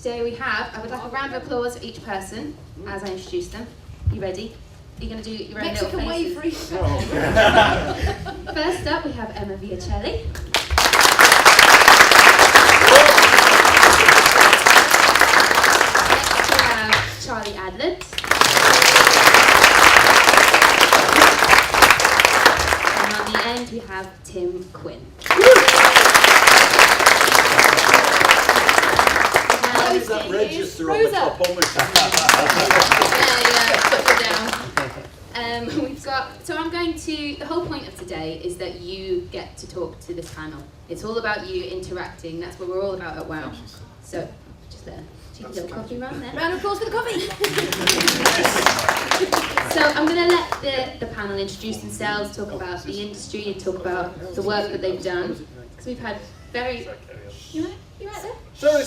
Today we have, I would like a round of applause for each person as I introduce them. You ready? You're going to do your own Mexican little way faces. free. First up, we have Emma Vieceli. Next we have Charlie Adlard. And on the end we have Tim Quinn. How does that register on the top almost? We've got, so I'm going to, the whole point of today is that you get to talk to this panel. It's all about you interacting, that's what we're all about at WoW. So, just a cheeky little coffee round there. Round of applause for the coffee. So I'm going to let the panel introduce themselves, talk about the industry and talk about the work that they've done. Because we've had very, you right there? Sorry.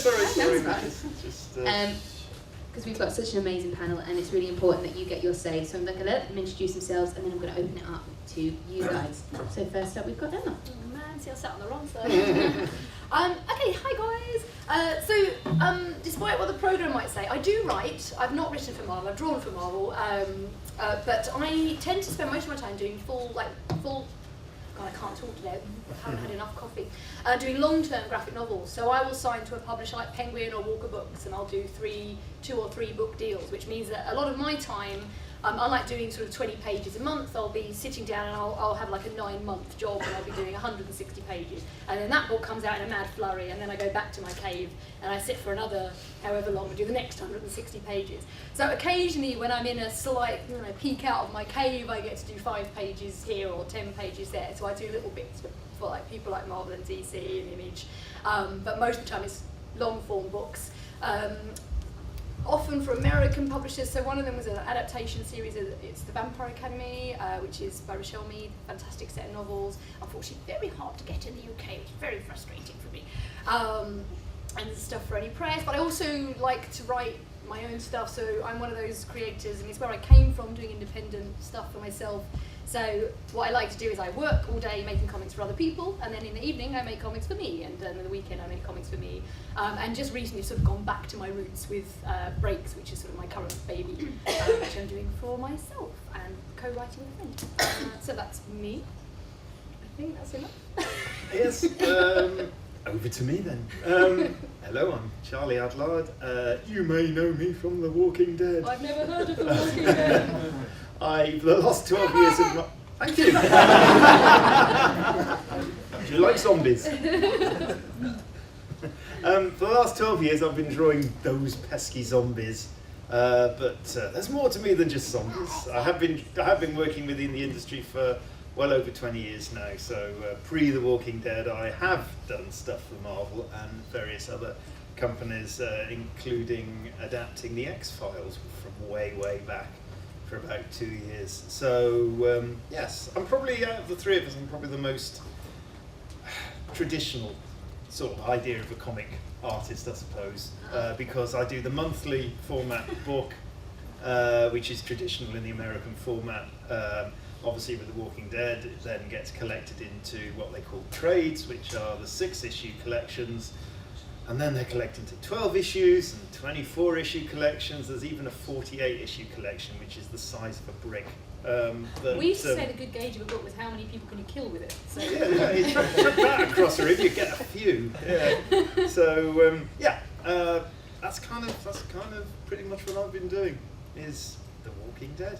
Because we've got such an amazing panel and it's really important that you get your say. So I'm going to let them introduce themselves and then I'm going to open it up to you guys. So first up we've got Emma. Oh man, see I sat on the wrong side. Okay, hi guys. Despite what the programme might say, I do write. I've not written for Marvel, I've drawn for Marvel, but I tend to spend most of my time doing full, God, I can't talk today, I haven't had enough coffee. Doing long-term graphic novels. So I will sign to a publisher like Penguin or Walker Books and I'll do 2 or 3 book deals, which means that a lot of my time, unlike doing sort of 20 pages a month, I'll be sitting down and I'll have like a 9-month job and I'll be doing 160 pages. And then that book comes out in a mad flurry and then I go back to my cave and I sit for another however long and do the next 160 pages. So occasionally when I'm in a slight peek out of my cave, I get to do 5 pages here or 10 pages there. So I do little bits for like people like Marvel and DC and Image. But most of the time it's long form books. Often for American publishers, so one of them was an adaptation series, it's The Vampire Academy, which is by Rochelle Mead, fantastic set of novels, unfortunately very hard to get in the UK, which is very frustrating for me, and stuff for any press, but I also like to write my own stuff, so I'm one of those creators, and it's where I came from doing independent stuff for myself. So what I like to do is I work all day making comics for other people, and then in the evening I make comics for me, and then in the weekend I make comics for me. And just recently sort of gone back to my roots with Breaks, which is sort of my current baby, which I'm doing for myself and co-writing with a friend. So that's me. I think that's enough. Yes, over to me then. Hello, I'm Charlie Adlard. You may know me from The Walking Dead. I've never heard of The Walking Dead. For the last 12 years of my... Thank you! Do you like zombies? For the last 12 years I've been drawing those pesky zombies, but there's more to me than just zombies. I have been working within the industry for well over 20 years now, so pre The Walking Dead I have done stuff for Marvel and various other companies, including adapting the X-Files from way back for about 2 years. So yes, I'm probably, out of the 3 of us, I'm probably the most traditional sort of idea of a comic artist, I suppose, because I do the monthly format book, which is traditional in the American format. Obviously with The Walking Dead, it then gets collected into what they call trades, which are the 6-issue collections, and then they're collected into 12 issues and 24-issue collections. There's even a 48-issue collection, which is the size of a brick. We used to say the good gauge of a book was how many people can you kill with it. So. Yeah, you chuck that across a room, you get a few. Yeah. So that's kind of pretty much what I've been doing. Is The Walking Dead.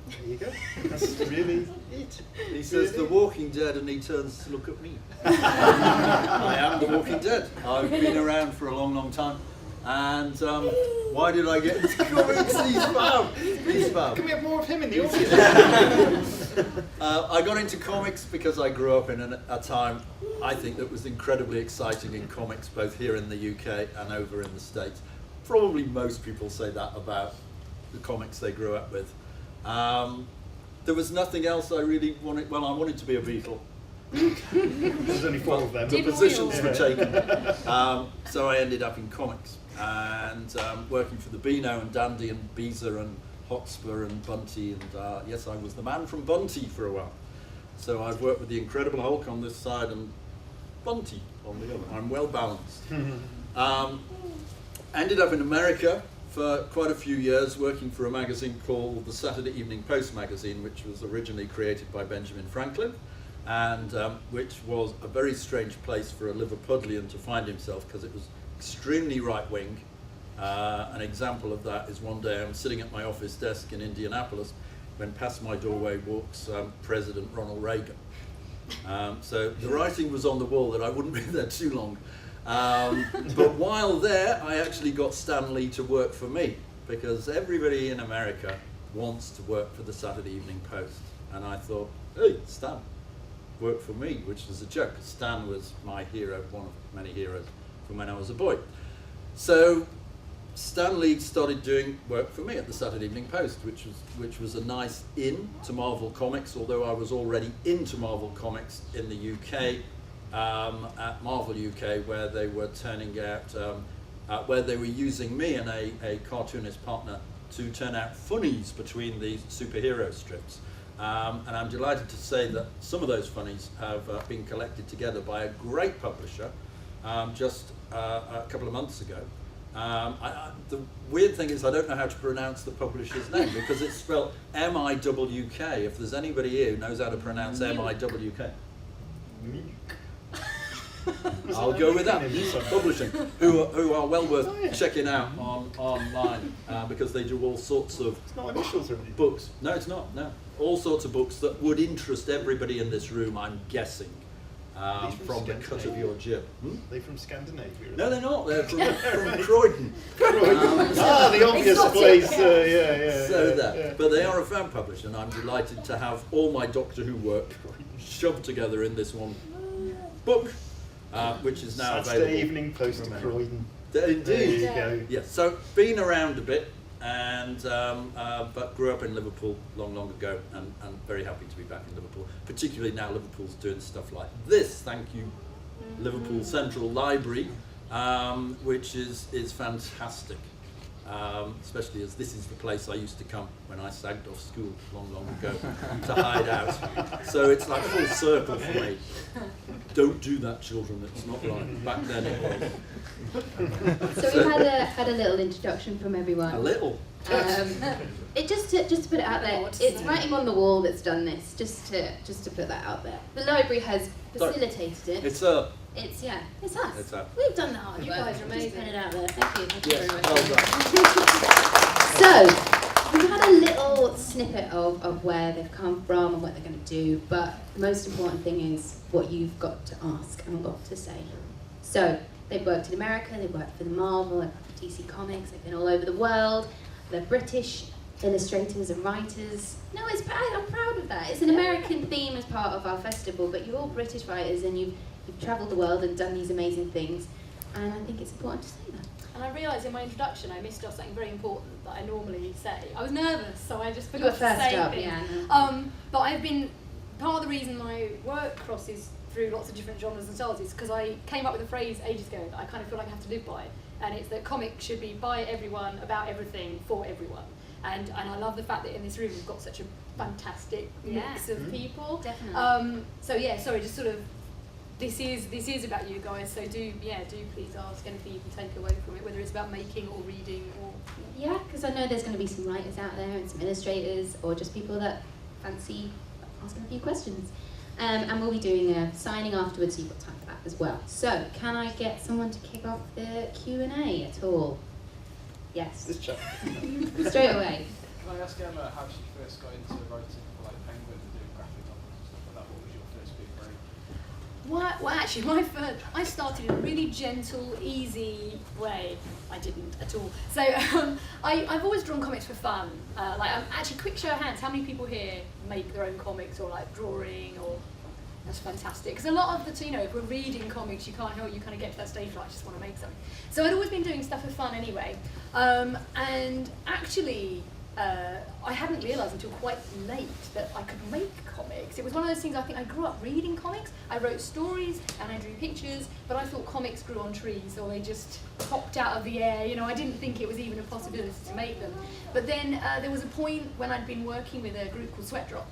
There you go. That's really it. He says The Walking Dead and he turns to look at me. I am The Walking Dead. I've been around for a long time. And why did I get into comics? He's fab. Can we have more of him in the audience? I got into comics because I grew up in a time I think that was incredibly exciting in comics, both here in the UK and over in the States. Probably most people say that about the comics they grew up with. There was nothing else I really wanted. Well, I wanted to be a Beatle. There's only 4 of them. The positions were taken. So I ended up in comics and working for the Beano and Dandy and Beezer and Hotspur and Bunty, and yes, I was the man from Bunty for a while. So I've worked with the Incredible Hulk on this side and Bunty on the other. I'm well balanced. Ended up in America for quite a few years working for a magazine called the Saturday Evening Post magazine, which was originally created by Benjamin Franklin, and which was a very strange place for a Liverpudlian to find himself because it was extremely right-wing. An example of that is one day I'm sitting at my office desk in Indianapolis when past my doorway walks President Ronald Reagan. So the writing was on the wall that I wouldn't be there too long. But while there, I actually got Stan Lee to work for me, because everybody in America wants to work for the Saturday Evening Post. And I thought, hey, Stan, work for me, which was a joke. Stan was my hero, one of many heroes from when I was a boy. So Stan Lee started doing work for me at the Saturday Evening Post, which was a nice in to Marvel Comics, although I was already into Marvel Comics in the UK, at Marvel UK, where they were turning out, where they were using me and a cartoonist partner to turn out funnies between these superhero strips. And I'm delighted to say that some of those funnies have been collected together by a great publisher just a couple of months ago. The weird thing is I don't know how to pronounce the publisher's name because it's spelled M-I-W-K. If there's anybody here who knows how to pronounce M-I-W-K. I'll go with that. Publishing, who are well worth checking out online because they do all sorts of It's not initials or anything. books. No, it's not. No, all sorts of books that would interest everybody in this room. I'm guessing from the cut of your jib. They from Scandinavia? No, they're not. They're from Croydon. The obvious place. Yeah. So that. yeah. But they are a fan publisher, and I'm delighted to have all my Doctor Who work shoved together in this one book, which is now Saturday available. Evening Post to Croydon. Indeed. There you go. Yes. So been around a bit, and but grew up in Liverpool long ago, and very happy to be back in Liverpool. Particularly now Liverpool's doing stuff like this. Thank you, Liverpool Central Library, which is fantastic. Especially as this is the place I used to come when I sagged off school long ago to hide out. So it's like full circle for me. Don't do that, children. It's not right. Back then it was. So we had a little introduction from everyone. A little. It just to put it out there. It's writing on the wall that's done this. Just to put that out there. The library has facilitated it. It's up. It's us. It's us. We've done the hard work. You guys are amazing. Just put it out there. Thank you Yes, very much. well done. So we've had a little snippet of where they've come from and what they're going to do, but the most important thing is what you've got to ask and got to say. So they've worked in America, they've worked for the Marvel, they've worked for DC Comics, they've been all over the world. They're British illustrators and writers. No, I'm proud of that. It's an American theme as part of our festival, but you're all British writers and you've travelled the world and done these amazing things, and I think it's important to say that. And I realised in my introduction I missed off something very important that I normally say. I was nervous, so I just You were forgot to first say up, things. yeah. But I've been, part of the reason my work crosses through lots of different genres and styles is because I came up with a phrase ages ago that I kind of feel like I have to live by, and it's that comics should be by everyone, about everything, for everyone. And I love the fact that in this room we've got such a fantastic mix of people. Definitely. So yeah, sorry, just sort of, this is about you guys, so do please ask anything you can take away from it, whether it's about making or reading or... Yeah, because I know there's going to be some writers out there and some illustrators or just people that fancy asking a few questions. And we'll be doing a signing afterwards, so you've got time for that as well. So, can I get someone to kick off the Q&A at all? Yes. This chap. Straight away. Can I ask Emma how she first got into writing for like Penguin and doing graphic novels and stuff like that? What was your first big break? Well, actually, I started in a really gentle, easy way. I didn't at all. So I've always drawn comics for fun. Actually, quick show of hands, how many people here make their own comics or like drawing or... That's fantastic. Because a lot of the, if we're reading comics, you can't help, you kind of get to that stage where I just want to make something. So I'd always been doing stuff for fun anyway. And actually, I hadn't realised until quite late that I could make comics. It was one of those things, I think I grew up reading comics, I wrote stories and I drew pictures, but I thought comics grew on trees or they just popped out of the air, you know, I didn't think it was even a possibility to make them. But then there was a point when I'd been working with a group called Sweatdrop,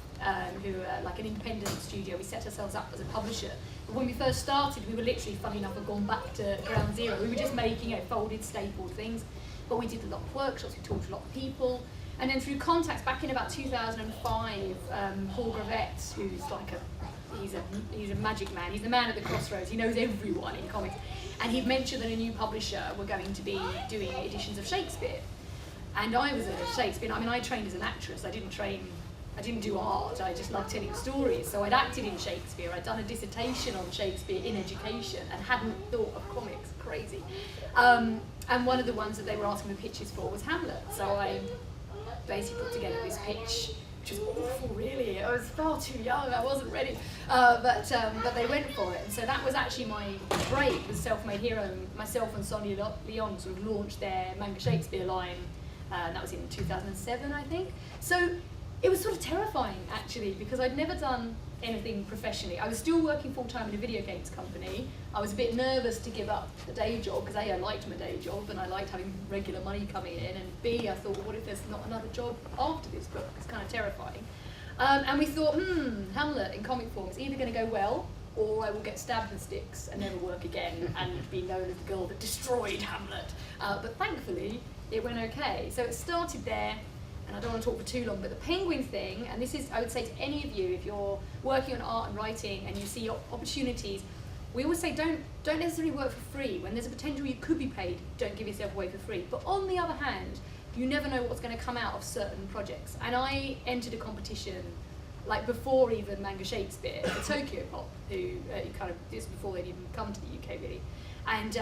who like an independent studio. We set ourselves up as a publisher. But when we first started, we were literally, funny enough, had gone back to ground zero. We were just making, you know, folded, stapled things. But we did a lot of workshops, we talked to a lot of people. And then through contacts back in about 2005, Paul Gravett, who's like he's a magic man. He's the man at the crossroads. He knows everyone in comics. And he'd mentioned that a new publisher were going to be doing editions of Shakespeare. And I was a Shakespeare. I mean, I trained as an actress. I didn't do art. I just loved telling stories. So I'd acted in Shakespeare. I'd done a dissertation on Shakespeare in education and hadn't thought of comics. Crazy. And one of the ones that they were asking for pitches for was Hamlet. So I basically put together this pitch, which was awful, really. I was far too young. I wasn't ready. But they went for it. And so that was actually my break with Self-Made Hero. Myself and Sonia Leon sort of launched their Manga Shakespeare line. That was in 2007, I think. So it was sort of terrifying, actually, because I'd never done anything professionally. I was still working full-time in a video games company. I was a bit nervous to give up the day job, because A, I liked my day job, and I liked having regular money coming in, and B, I thought, well, what if there's not another job after this book? It's kind of terrifying. And we thought, Hamlet in comic form is either going to go well, or I will get stabbed with sticks and never work again and be known as the girl that destroyed Hamlet. But thankfully, it went okay. So it started there. And I don't want to talk for too long, but the Penguin thing, and this is, I would say to any of you, if you're working on art and writing and you see opportunities, we always say don't necessarily work for free. When there's a potential you could be paid, don't give yourself away for free. But on the other hand, you never know what's going to come out of certain projects. And I entered a competition, like before even Manga Shakespeare, for Tokyo Pop, who kind of, this was before they'd even come to the UK really. And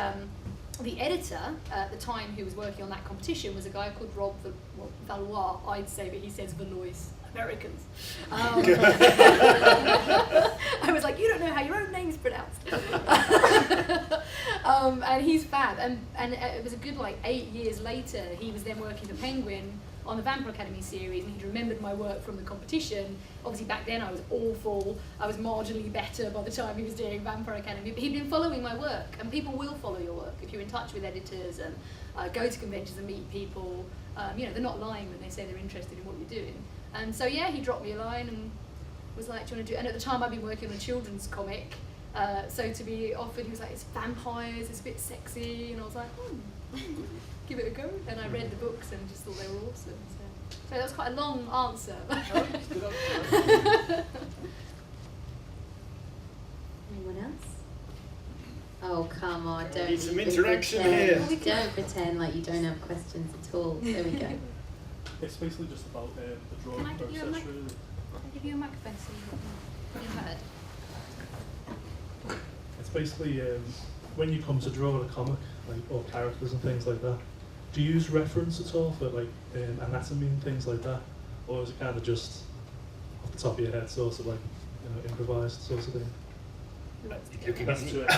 the editor at the time who was working on that competition was a guy called Rob Valois, I'd say, but he says Valois, Americans. I was like, you don't know how your own name's pronounced. And he's fab. And it was a good 8 years later, he was then working for Penguin on the Vampire Academy series, and he'd remembered my work from the competition. Obviously back then I was awful, I was marginally better by the time he was doing Vampire Academy, but he'd been following my work, and people will follow your work if you're in touch with editors and go to conventions and meet people. You know, they're not lying when they say they're interested in what you're doing. And so yeah, he dropped me a line and was like, do you want to do, and at the time I'd been working on a children's comic, so to be offered, he was like, it's vampires, it's a bit sexy, and I was like, give it a go. And I read the books and just thought they were awesome. So that was quite a long answer. Anyone else? Oh, come on, don't Need some even interaction pretend. here. Don't pretend like you don't have questions at all. There we go. It's basically just about the drawing Can I give you a process, mic? really. I'll give you a microphone so you can be heard. It's basically when you come to draw a comic, or characters and things like that, do you use reference at all for anatomy and things like that, or is it kind of just off the top of your head, sort of improvised sort of thing? That's to it.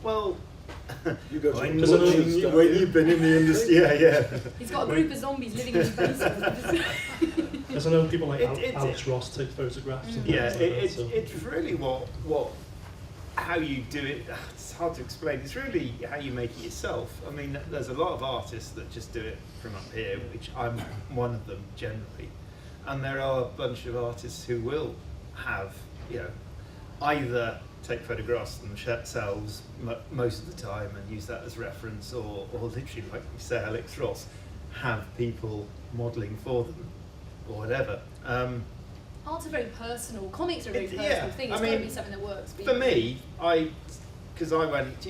Well, You go when to you've been in the industry, yeah. He's got a group of zombies living in his basement. Because I know people like It- Alex Ross take photographs and Yeah, things like that. So. it's really how you do it. It's hard to explain. It's really how you make it yourself. I mean, there's a lot of artists that just do it from up here, which I'm one of them generally, and there are a bunch of artists who will have, either take photographs themselves most of the time and use that as reference, or literally, like you say, Alex Ross, have people modelling for them or whatever. Art's a very personal, comics are a very personal yeah, thing. I It's got to mean, be something that works. For me, because I went,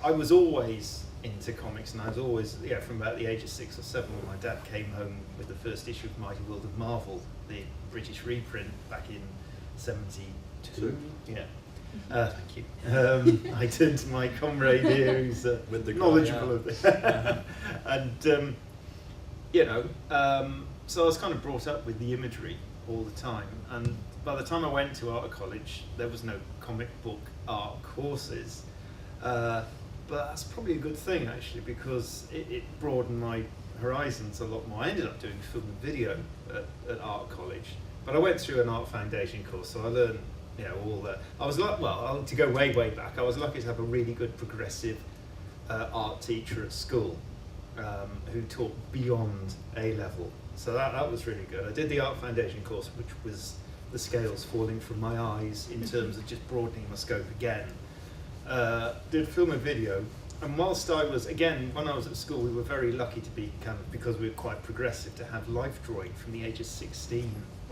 I was always into comics, and I was always, from about the age of 6 or 7 when my dad came home with the first issue of Mighty World of Marvel, the British reprint back in '72. Yeah. Thank you. I turned to my comrade here, who's With the knowledgeable guy, of this, and so I was kind of brought up with the imagery all the time. And by the time I went to art college, there was no comic book art courses. but that's probably a good thing actually, because it broadened my horizons a lot more. I ended up doing film and video at art college, but I went through an art foundation course, so I learned, you know, all that. I was like, well, to go way back, I was lucky to have a really good progressive art teacher at school who taught beyond A level. So that was really good. I did the art foundation course, which was the scales falling from my eyes in terms of just broadening my scope again. Did film and video, and whilst I was, again, when I was at school, we were very lucky to be because we were quite progressive, to have life drawing from the age of 16,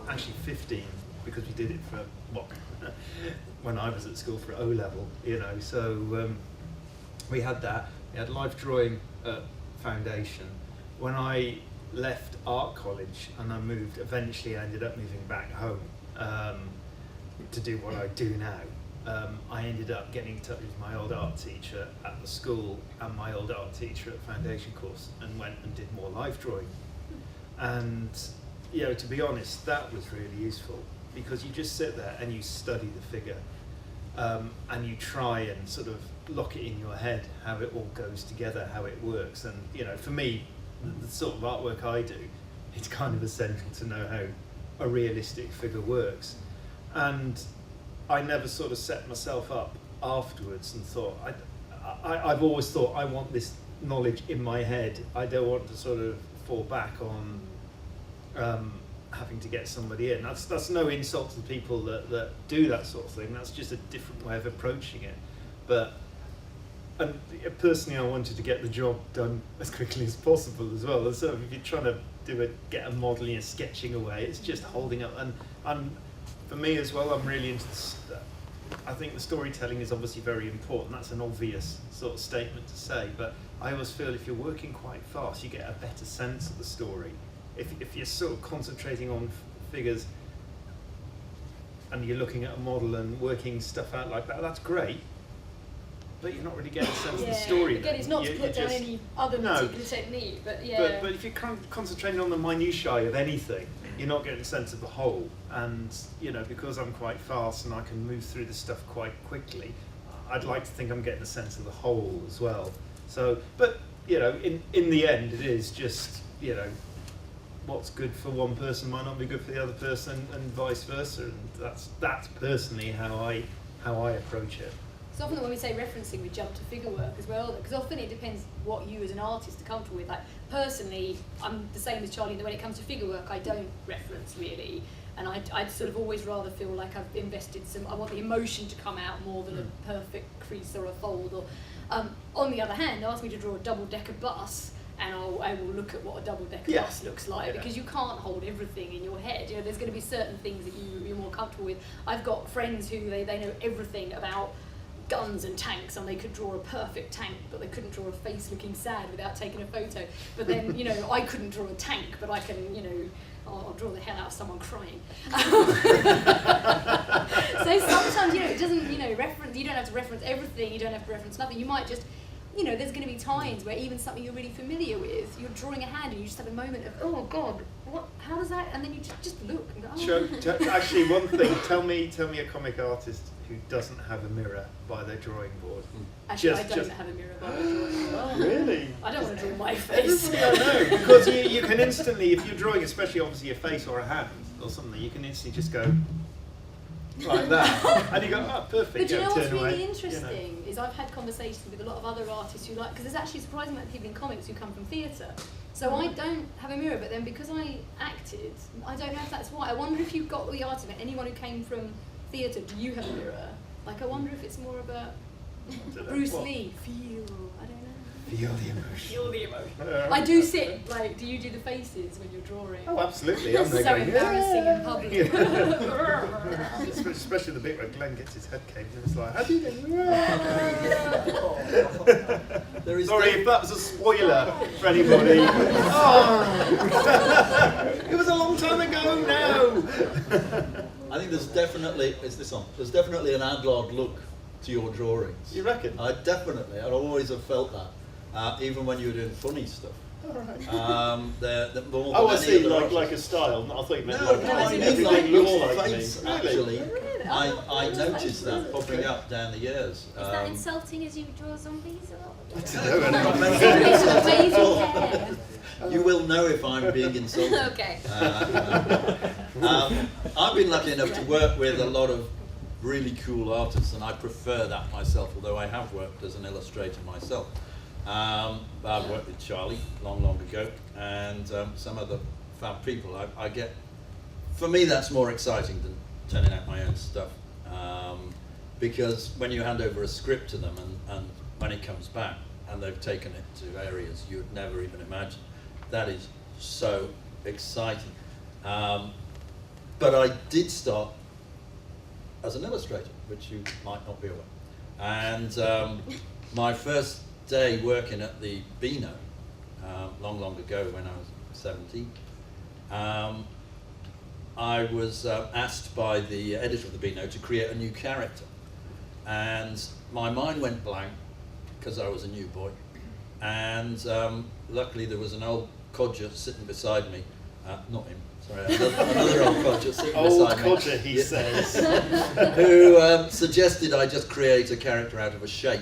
actually 15, because we did it for, when I was at school for O level, you know, so we had that. We had life drawing at foundation. When I left art college and I moved, eventually I ended up moving back home to do what I do now. I ended up getting in touch with my old art teacher at the school and my old art teacher at foundation course, and went and did more life drawing. And, you know, to be honest, that was really useful, because you just sit there and you study the figure, and you try and sort of lock it in your head how it all goes together, how it works. And, you know, for me, the sort of artwork I do, it's kind of essential to know how a realistic figure works. And I never sort of set myself up afterwards and thought, I've always thought, I want this knowledge in my head. I don't want to sort of fall back on having to get somebody in. That's no insult to the people that do that sort of thing. That's just a different way of approaching it. But and personally, I wanted to get the job done as quickly as possible as well. And so if you're trying to get a modelling and sketching away, it's just holding up. And for me as well, I'm really into I think the storytelling is obviously very important. That's an obvious sort of statement to say, but I always feel if you're working quite fast, you get a better sense of the story. If you're sort of concentrating on figures and you're looking at a model and working stuff out like that, that's great, but you're not really getting a sense of the story. Again, it's not to put down any other particular technique, but yeah. But if you're concentrating on the minutiae of anything, you're not getting a sense of the whole. And, you know, because I'm quite fast and I can move through the stuff quite quickly, I'd like to think I'm getting a sense of the whole as well. So, but, you know, in the end, it is just, you know, what's good for one person might not be good for the other person, and vice versa. And that's personally how I approach it. So often when we say referencing, we jump to figure work as well, because often it depends what you as an artist are comfortable with. Like personally, I'm the same as Charlie, that when it comes to figure work, I don't reference really, and I'd sort of always rather feel like I've invested I want the emotion to come out more than a perfect crease or a fold. Or on the other hand, ask me to draw a double-decker bus, and I will look at what a double-decker bus looks like, because you can't hold everything in your head. You know, there's going to be certain things that you're more comfortable with. I've got friends who they know everything about guns and tanks, and they could draw a perfect tank, but they couldn't draw a face looking sad without taking a photo. But then, you know, I couldn't draw a tank, but I can, you know, I'll draw the hell out of someone crying. So sometimes, you know, it doesn't, you know, you don't have to reference everything, you don't have to reference nothing. You might just, you know, there's going to be times where even something you're really familiar with, you're drawing a hand and you just have a moment of, oh God, what? How does that? And then you just look and go, oh. Actually, one thing. Tell me a comic artist who doesn't have a mirror by their drawing board. Actually, I don't have a mirror by my drawing board. Oh, really? I don't want to draw my face. Everybody I know, because you can instantly, if you're drawing, especially obviously a face or a hand or something, you can instantly just go like that, and you go, oh, perfect. But do you know what's turn away, really interesting is I've had conversations with a lot of other artists who like, because there's actually a surprising amount of people in comics who come from theatre. So I don't have a mirror, but then because I acted, I don't know if that's why. I wonder if you've got the art of it. Anyone who came from theatre, do you have a mirror? Like, I wonder if it's more about Bruce Lee, feel, I don't know. Feel the emotion. Feel the emotion. I do sit, like, do you do the faces when you're drawing? Oh, absolutely. I'm so going, embarrassing in public. Especially the bit where Glenn gets his head caved and it's like, how do you do? Sorry if that was a spoiler for anybody. It was a long time ago now. I think there's definitely, there's definitely an Adlard look to your drawings. You reckon? I've always have felt that, even when you were doing funny stuff. They're more Oh, than I any see, other like a artist. style. I thought you meant No, like no, I mean everything like looks your like face, me. actually. Really? I noticed that popping up down the years. Is that insulting as you draw zombies? Or? No, Amazing hair. you will know if I'm being insulted. Okay. I've been lucky enough to work with a lot of really cool artists, and I prefer that myself, although I have worked as an illustrator myself. I've worked with Charlie long ago, and some other fab people. I get, for me, that's more exciting than turning out my own stuff, because when you hand over a script to them, and when it comes back, and they've taken it to areas you would never even imagine, that is so exciting. But I did start as an illustrator, which you might not be aware. And my first day working at the Beano, long ago when I was 17, I was asked by the editor of the Beano to create a new character. And my mind went blank because I was a new boy. And luckily there was an old codger sitting beside me, not him, sorry, another old codger sitting beside me. Old codger, he says. Who suggested I just create a character out of a shape.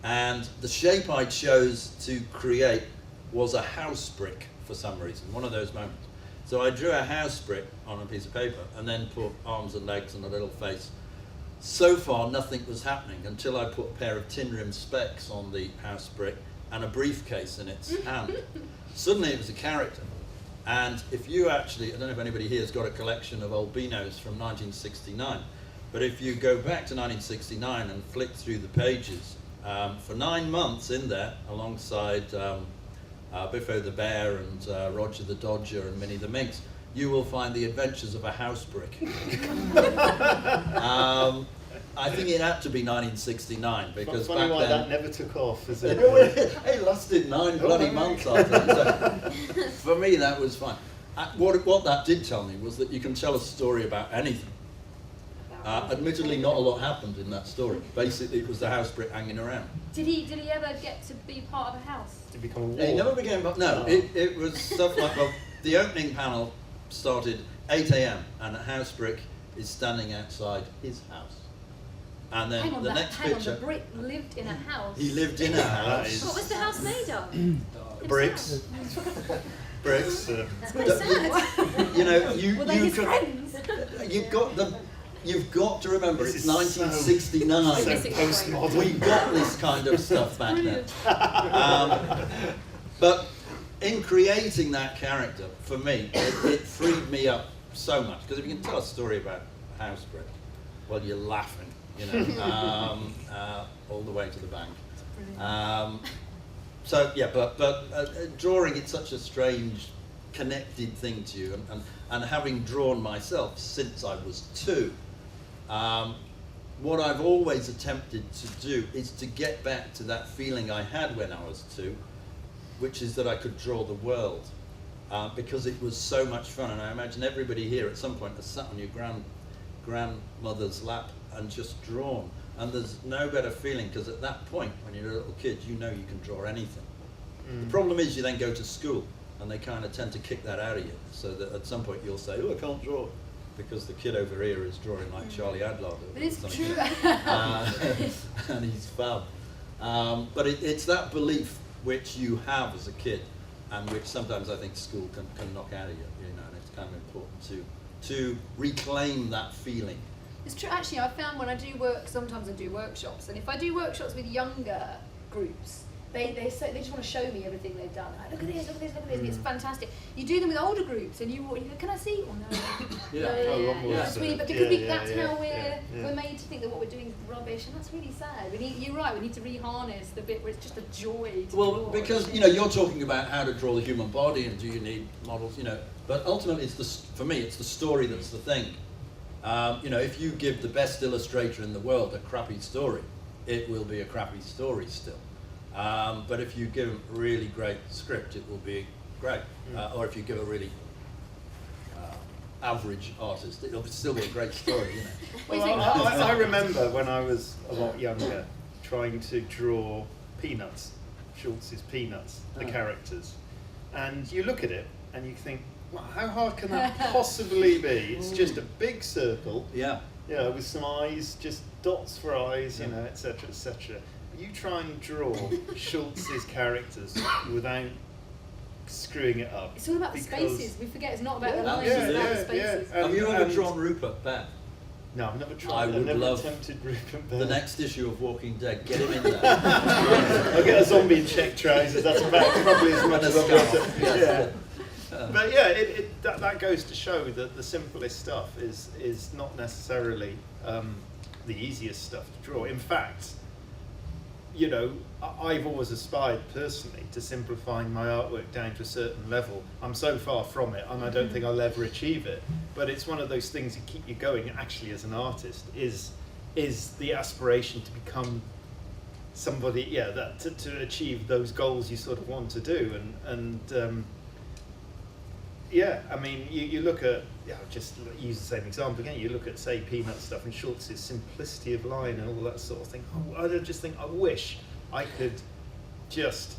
And the shape I chose to create was a house brick for some reason, one of those moments. So I drew a house brick on a piece of paper and then put arms and legs and a little face. So far nothing was happening until I put a pair of tin rimmed specs on the house brick and a briefcase in its hand. Suddenly it was a character. And if you actually, I don't know if anybody here has got a collection of old Beanos from 1969, but if you go back to 1969 and flick through the pages, for 9 months in there, alongside Biffo the Bear and Roger the Dodger and Minnie the Minx, you will find the adventures of a house brick. I think it had to be 1969 because Funny back why then that never took off, is it? it lasted 9 bloody months after that. So for me, that was fun. What that did tell me was that you can tell a story about anything. Admittedly, not a lot happened in that story. Basically, it was the house brick hanging around. Did he ever get to be part of a house? To become a He wall. never became, no, it was stuff like, well, the opening panel started 8 a.m. and a house brick is standing outside his house. And then Hang on, the that, next hang on, picture, the brick lived in a house. he lived in a That house. is- What was the house made of? Bricks. Bricks. It's quite sad. You know, you Were they his could, friends? you've got to remember This it's is 1969. So Missing postmodern. We got this kind of stuff back then. But in creating that character, for me, it freed me up so much. Because if you can tell a story about a house brick, well, you're laughing, you know, all the way to the bank. So yeah, but drawing, it's such a strange, connected thing to you, and having drawn myself since I was 2, what I've always attempted to do is to get back to that feeling I had when I was 2, which is that I could draw the world, because it was so much fun. And I imagine everybody here at some point has sat on your grandmother's lap and just drawn. And there's no better feeling, because at that point, when you're a little kid, you know you can draw anything. The problem is you then go to school, and they kind of tend to kick that out of you, so that at some point you'll say, oh, I can't draw, because the kid over here is drawing like Charlie Adlard. But it's something. true. And he's fab. But it's that belief which you have as a kid, and which sometimes I think school can knock out of you, you know, and it's kind of important to reclaim that feeling. It's true. Actually, I found when I do work, sometimes I do workshops, and if I do workshops with younger groups, they just want to show me everything they've done. Like, look at this, look at this, look at this. It's fantastic. You do them with older groups, and you go, can I see? Oh no. Yeah. No, Oh, a lot more That's so. really, but Yeah, because yeah, that's yeah, how yeah. we're made to think that what we're doing is rubbish, and that's really sad. You're right. We need to re-harness the bit where it's just a joy. To Well, draw. because you know you're talking about how to draw the human body, and do you need models, you know? But ultimately, for me, it's the story that's the thing. You know, if you give the best illustrator in the world a crappy story, it will be a crappy story still. But if you give a really great script, it will be great. Or if you give a really average artist, it'll still be a great story, you know. What do you Well, think? I remember when I was a lot younger trying to draw Peanuts, Schultz's Peanuts, the Oh. characters. and you look at it and you think, well, how hard can that possibly be? It's just a big circle, Yeah. you know, with some eyes, just dots for eyes, you know, etc., etc. You try and draw Schultz's characters without screwing it up. It's all about the because- spaces. We forget it's not about the Yeah, lines, yeah, it's about the yeah, spaces. yeah. Have you ever And- drawn Rupert, Ben? No, I've never I tried. would I've never love attempted Rupert The Bear. next issue of Walking Dead, get him in there. I'll get a zombie in check trousers. That's about probably as much And a as I've got scarf, to. yes. Yeah. But yeah, that goes to show that the simplest stuff is not necessarily the easiest stuff to draw. In fact, you know, I've always aspired personally to simplifying my artwork down to a certain level. I'm so far from it, and I don't think I'll ever achieve it. But it's one of those things that keep you going. Actually, as an artist, is the aspiration to become somebody, that to achieve those goals you sort of want to do, and I mean, you look at, just use the same example again. You look at, say, Peanut stuff and Schultz's simplicity of line and all that sort of thing. I just think I wish I could just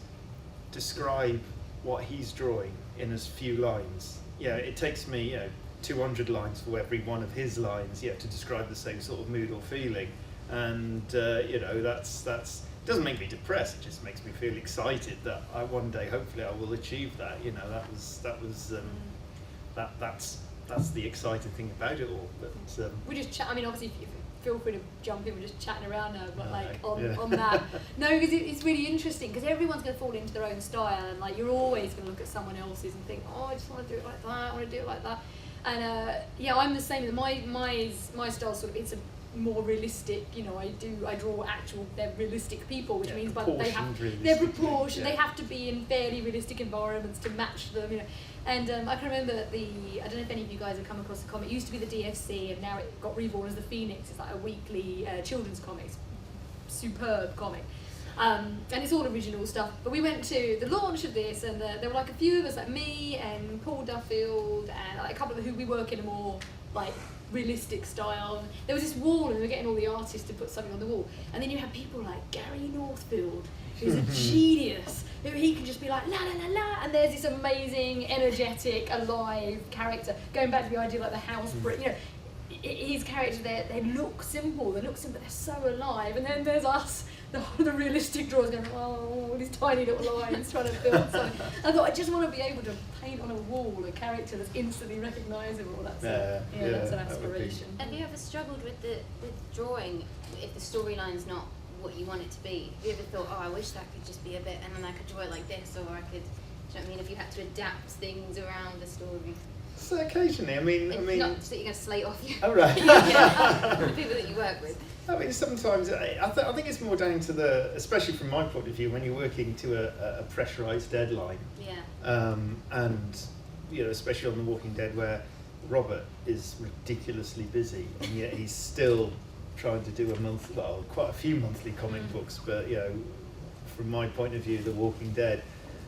describe what he's drawing in as few lines. It takes me 200 lines for every one of his lines to describe the same sort of mood or feeling, and that's doesn't make me depressed. It just makes me feel excited that one day hopefully I will achieve that. That's the exciting thing about it all. But We just chat. I mean, obviously, feel free to jump in. We're just chatting around now, but like yeah. on that. No, because it's really interesting because everyone's going to fall into their own style, and like you're always going to look at someone else's and think, oh, I just want to do it like that. I want to do it like that. And I'm the same. My style sort of, it's a more realistic. I draw actual. They're realistic people, which means but they're proportioned. They have to be in fairly realistic environments to match them. And I can remember I don't know if any of you guys have come across the comic. It used to be the DFC, and now it got reborn as the Phoenix. It's like a weekly children's comic, superb comic, and it's all original stuff. But we went to the launch of this, and there were like a few of us, like me and Paul Duffield, and like a couple of who we work in a more like realistic style. There was this wall, and we were getting all the artists to put something on the wall, and then you have people like Gary Northfield, who's a genius, who he can just be like la la la la, and there's this amazing, energetic, alive character. Going back to the idea like the house brick, his characters, they look simple, but they're so alive. And then there's us, the realistic drawers going, oh, all these tiny little lines trying to build something. I thought I just want to be able to paint on a wall a character that's instantly recognisable. That's that's an aspiration. Have you ever struggled with drawing if the storyline's not what you want it to be? Have you ever thought, oh, I wish that could just be a bit, and then I could draw it like this, or I could, do you know what I mean? If you had to adapt things around the story. So occasionally, I mean, Not that you're going to slate off you. Oh, right. The people that you work with. I mean, sometimes I think it's more down to especially from my point of view, when you're working to a pressurised deadline. Yeah. And especially on The Walking Dead, where Robert is ridiculously busy, and yet he's still trying to do quite a few monthly comic books. But from my point of view, The Walking Dead.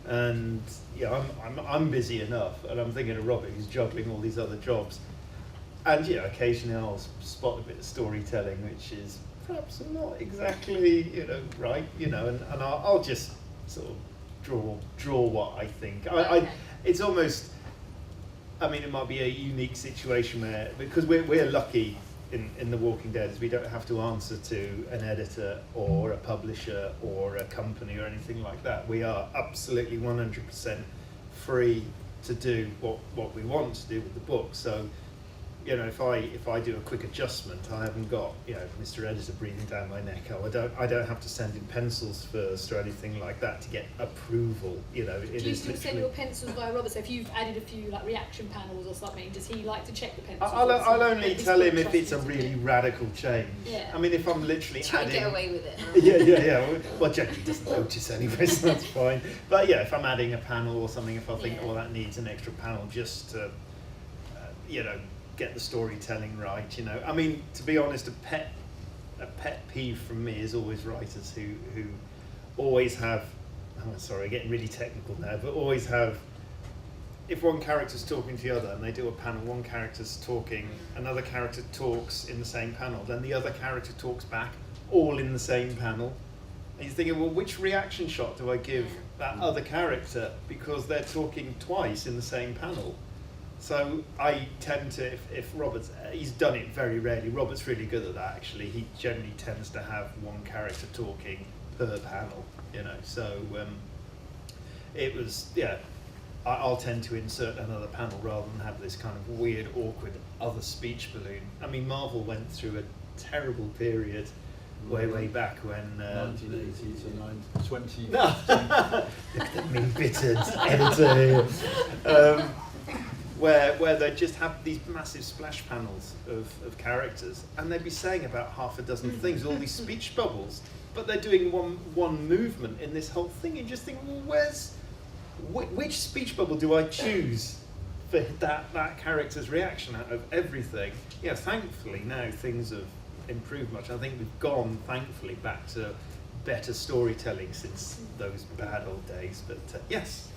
And I'm busy enough, and I'm thinking of Robert, who's juggling all these other jobs, and occasionally I'll spot a bit of storytelling which is perhaps not exactly right, and I'll just sort of draw what I think. It's almost, I mean, it might be a unique situation where, because we're lucky in The Walking Dead, is we don't have to answer to an editor or a publisher or a company or anything like that. We are absolutely 100% free to do what we want to do with the book. So if I do a quick adjustment, I haven't got Mr. Editor breathing down my neck. I don't have to send in pencils first or anything like that to get approval. Do you still send your pencils via Robert? So if you've added a few like reaction panels or something, does he like to check the pencils? I'll only tell him if it's a really radical change. Yeah. I mean, if I'm literally Try adding, to get away with it. yeah. Well, generally doesn't notice anyway, so that's fine. But if I'm adding a panel or something, if I think, that needs an extra panel just to, get the storytelling right. I mean, to be honest, a pet peeve from me is always writers who always have. Oh, sorry, getting really technical now, but always have. If one character's talking to the other and they do a panel, one character's talking, another character talks in the same panel, then the other character talks back, all in the same panel. And you're thinking, well, which reaction shot do I give that other character, because they're talking twice in the same panel? So I tend to, if Robert's, he's done it very rarely. Robert's really good at that, actually. He generally tends to have one character talking per panel, you know. So it was, yeah, I'll tend to insert another panel rather than have this kind of weird, awkward other speech balloon. I mean, Marvel went through a terrible period way back when 1980 to 20. no, look at me embittered editor here. Where they just have these massive splash panels of characters, and they'd be saying about half a dozen things, all these speech bubbles, but they're doing one movement in this whole thing. You just think, well, which speech bubble do I choose for that character's reaction out of everything? Yeah, thankfully now things have improved much. I think we've gone, thankfully, back to better storytelling since those bad old days. But yes.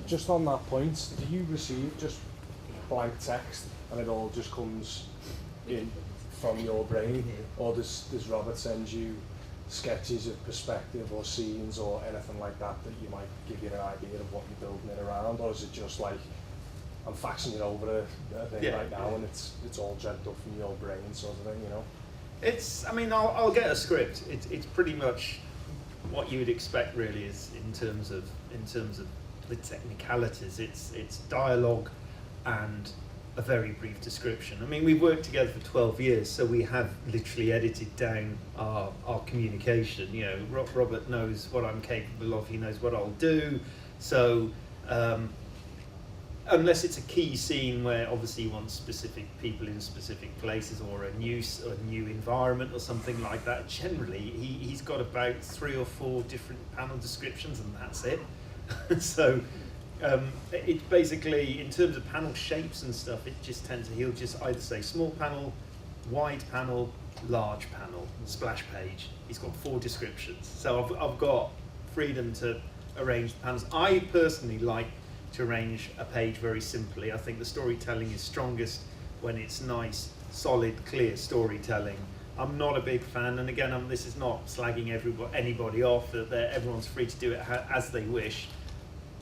Just on that point, do you receive just blank text and it all just comes in from your brain, or does Robert send you sketches of perspective or scenes or anything like that that you might give you an idea of what you're building it around, or is it just like I'm faxing it over a thing right now and it's all dreamt up from your brain sort of thing, you know? It's, I mean, I'll get a script. It's pretty much what you would expect, really, is in terms of the technicalities. It's dialogue and a very brief description. I mean, we've worked together for 12 years, so we have literally edited down our communication. You know, Robert knows what I'm capable of. He knows what I'll do. So unless it's a key scene where obviously you want specific people in specific places, or a new environment or something like that, generally he's got about 3 or 4 different panel descriptions, and that's it. So it's basically, in terms of panel shapes and stuff, it just tends to, he'll just either say small panel, wide panel, large panel, splash page. He's got 4 descriptions. So I've got freedom to arrange the panels. I personally like to arrange a page very simply. I think the storytelling is strongest when it's nice, solid, clear storytelling. I'm not a big fan, and again, this is not slagging anybody off, that everyone's free to do it as they wish.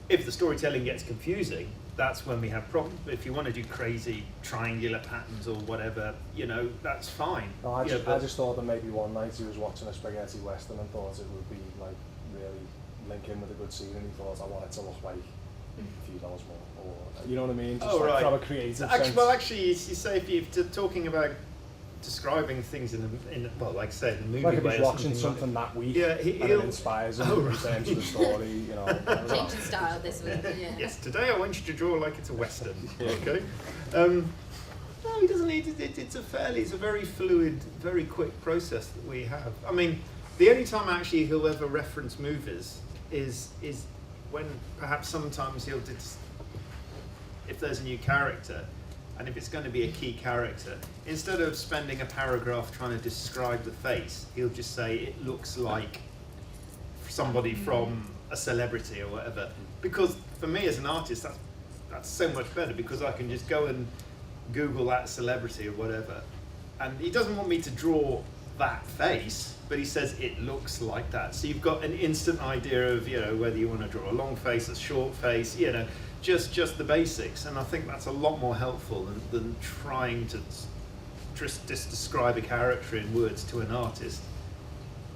If the storytelling gets confusing, that's when we have problems. But if you want to do crazy triangular patterns or whatever, you know, that's fine. No, I just thought that maybe one night he was watching a spaghetti western and thought it would be like really link in with a good scene, and he thought, I want it to look like a few dollars more, or you know what I mean? Just like from a creative sense. Well, actually, you say if you're talking about describing things in well, like I say, the movie. Like if he's watching something that week, and it inspires him in terms of the story, you know. Change the style this week. Yeah. Yes, today I want you to draw like it's a western. Okay. No, he doesn't need it. It's a very fluid, very quick process that we have. I mean, the only time actually he'll ever reference movies is when perhaps sometimes he'll if there's a new character, and if it's going to be a key character, instead of spending a paragraph trying to describe the face, he'll just say it looks like somebody from a celebrity or whatever. Because for me as an artist, that's so much better, because I can just go and Google that celebrity or whatever, and he doesn't want me to draw that face, but he says it looks like that. So you've got an instant idea of, you know, whether you want to draw a long face, a short face, you know, just the basics. And I think that's a lot more helpful than trying to just describe a character in words to an artist.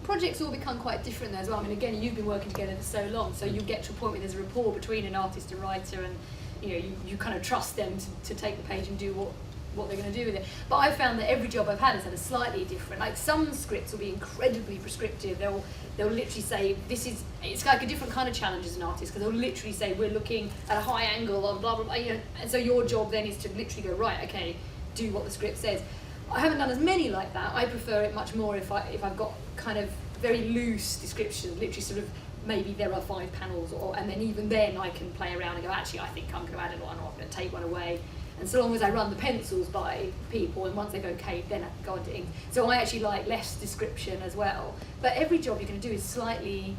Projects all become quite different there as well. I mean, again, you've been working together for so long, so you get to a point where there's a rapport between an artist and writer, and you know, you kind of trust them to take the page and do what they're going to do with it. But I've found that every job I've had has had a slightly different, like some scripts will be incredibly prescriptive. They'll literally say, it's like a different kind of challenge as an artist, because they'll literally say, we're looking at a high angle on blah, blah, blah, you know, and so your job then is to literally go, right, okay, do what the script says. I haven't done as many like that. I prefer it much more if I've got kind of very loose descriptions, literally sort of, maybe there are 5 panels, and then even then I can play around and go, actually, I think I'm going to add one, or I'm going to take one away. And so long as I run the pencils by people, and once they've okayed, then I can go on to ink. So I actually like less description as well. But every job you're going to do is slightly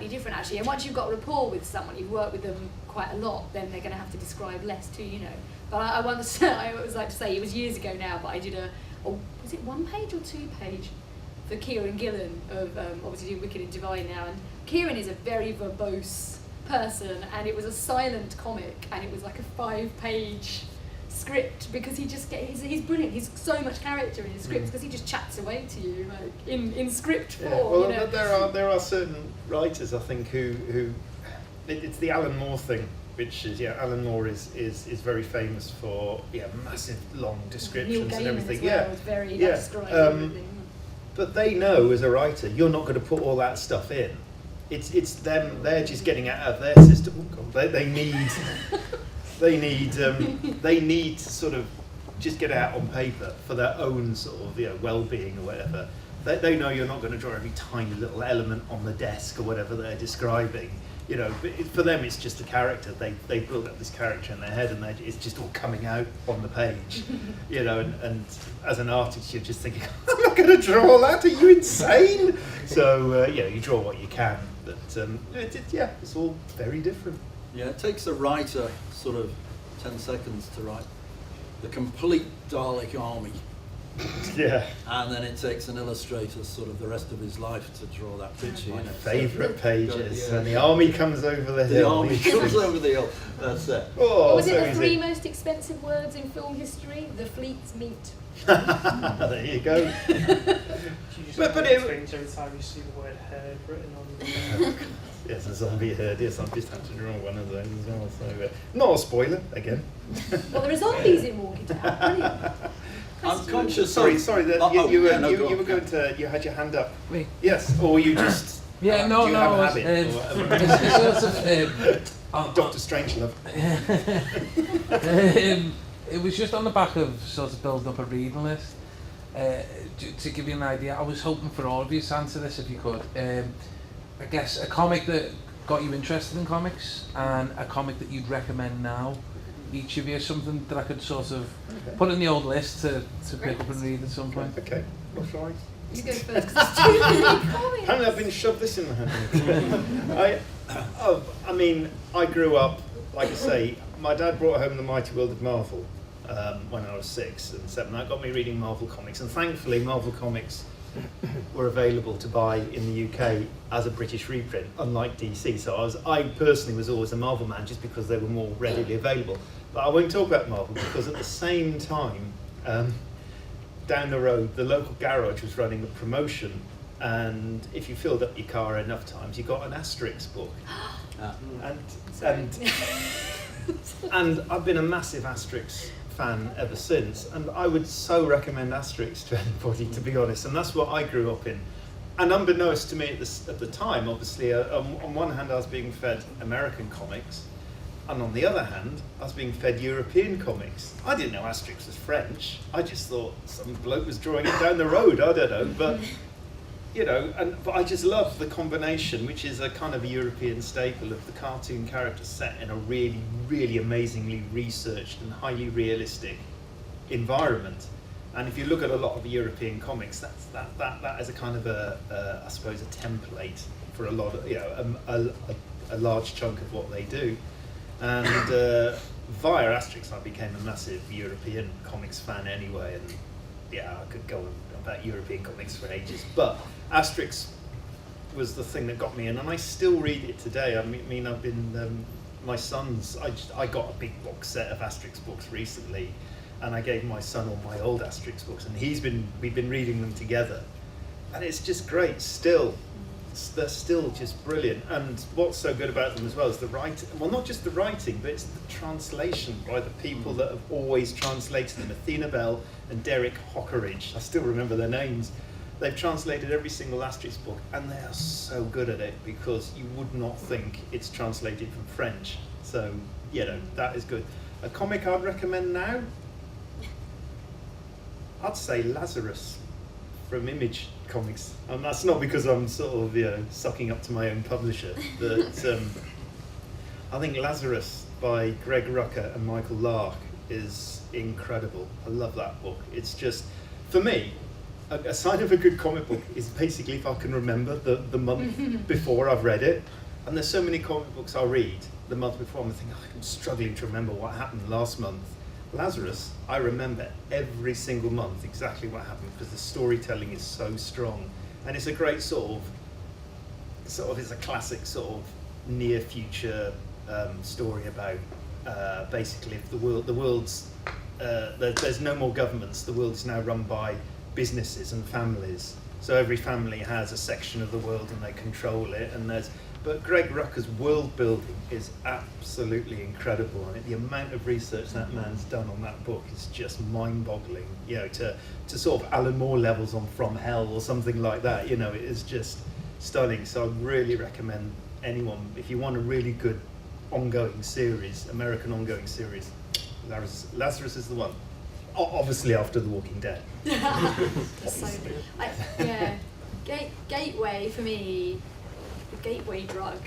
different, actually. And once you've got rapport with someone, you've worked with them quite a lot, then they're going to have to describe less too, you know. But I always like to say, it was years ago now, but I did was it 1 page or 2 page for Kieran Gillen of obviously doing Wicked and Divine now, and Kieran is a very verbose person, and it was a silent comic, and it was like a 5-page script because he's brilliant. He's so much character in his scripts because he just chats away to you like in script form. Yeah, well, you know? there are certain writers I think who it's the Alan Moore thing, which is Alan Moore is very famous for massive long descriptions Neil and Gaiman everything. as well, is very describing everything. But they know as a writer you're not going to put all that stuff in. It's them. They're just getting it out of their system. They need to sort of just get it out on paper for their own sort of well-being or whatever. They know you're not going to draw every tiny little element on the desk or whatever they're describing. But for them it's just a character. They build up this character in their head, and it's just all coming out on the page. And as an artist you're just thinking, I'm not going to draw all that. Are you insane? So you draw what you can, but it's all very different. Yeah, it takes a writer sort of 10 seconds to write the complete Dalek army. Yeah. And then it takes an illustrator sort of the rest of his life to draw that picture. My favourite pages, Yeah. and the army comes over the The hill. army comes over the hill. That's it. Oh, What was it so the easy. 3 most expensive words in film history? The fleets meet. There you go. You just But but it- every time you see the word herd written on the Yes, a zombie herd. Yes, I've just had to draw one of those as well. So, not a spoiler again. Well, there are zombies in Walking Dead. Brilliant. I'm conscious. Sorry. of, That Oh, you yeah, no, were go on. going to. You had your hand up. Me? Yes, or you just. Yeah, do you have a habit it's, or whatever? it's sort of, Dr. Strangelove. it was just on the back of sort of building up a reading list. To give you an idea, I was hoping for all of you to answer this if you could. I guess a comic that got you interested in comics, and a comic that you'd recommend now. Each of you, something that I could sort of put in the old list to pick up and read at some point. Okay, that's right. You go first because there's too many comments. Apparently I've been shoved this in the hand. I mean, I grew up, like I say, my dad brought home The Mighty World of Marvel when I was 6 and 7. That got me reading Marvel comics, and thankfully Marvel comics were available to buy in the UK as a British reprint, unlike DC. So I personally was always a Marvel man just because they were more readily available. But I won't talk about Marvel because at the same time, down the road, the local garage was running a promotion, and if you filled up your car enough times, you got an Asterix book. And I've been a massive Asterix fan ever since, and I would so recommend Asterix to anybody, to be honest. And that's what I grew up in. And unbeknownst to me at the time, obviously, on one hand I was being fed American comics, and on the other hand I was being fed European comics. I didn't know Asterix was French. I just thought some bloke was drawing it down the road. I don't know, but but I just love the combination, which is a kind of a European staple, of the cartoon character set in a really, really amazingly researched and highly realistic environment. And if you look at a lot of European comics, that is a kind of I suppose a template for a lot of a large chunk of what they do. And via Asterix, I became a massive European comics fan anyway, and I could go on about European comics for ages, but Asterix was the thing that got me in, and I still read it today. I mean, I've been my son's. I got a big box set of Asterix books recently, and I gave my son all my old Asterix books, and we've been reading them together, and it's just great. They're still just brilliant. And what's so good about them as well is the writing. Well, not just the writing, but it's the translation by the people that have always translated them. Athena Bell and Derek Hockeridge. I still remember their names. They've translated every single Asterix book, and they are so good at it because you would not think it's translated from French. So, that is good. A comic I'd recommend now? I'd say Lazarus from Image Comics. And that's not because I'm sort of, sucking up to my own publisher, but I think Lazarus by Greg Rucka and Michael Lark is incredible. I love that book. It's just, for me, a sign of a good comic book is basically if I can remember the month before I've read it. And there's so many comic books I read the month before, I'm thinking, I'm struggling to remember what happened last month. Lazarus, I remember every single month exactly what happened because the storytelling is so strong. and it's a great sort of it's a classic sort of near future story about basically if the world's there's no more governments, the world is now run by businesses and families. So every family has a section of the world and they control it. But Greg Rucker's world building is absolutely incredible, and the amount of research that man's done on that book is just mind-boggling. You know, to sort of Alan Moore levels on From Hell or something like that. You know, it is just stunning. So I really recommend anyone, if you want a really good ongoing series, American ongoing series, Lazarus is the one. Obviously after The Walking Dead. Gateway for me, the gateway drug.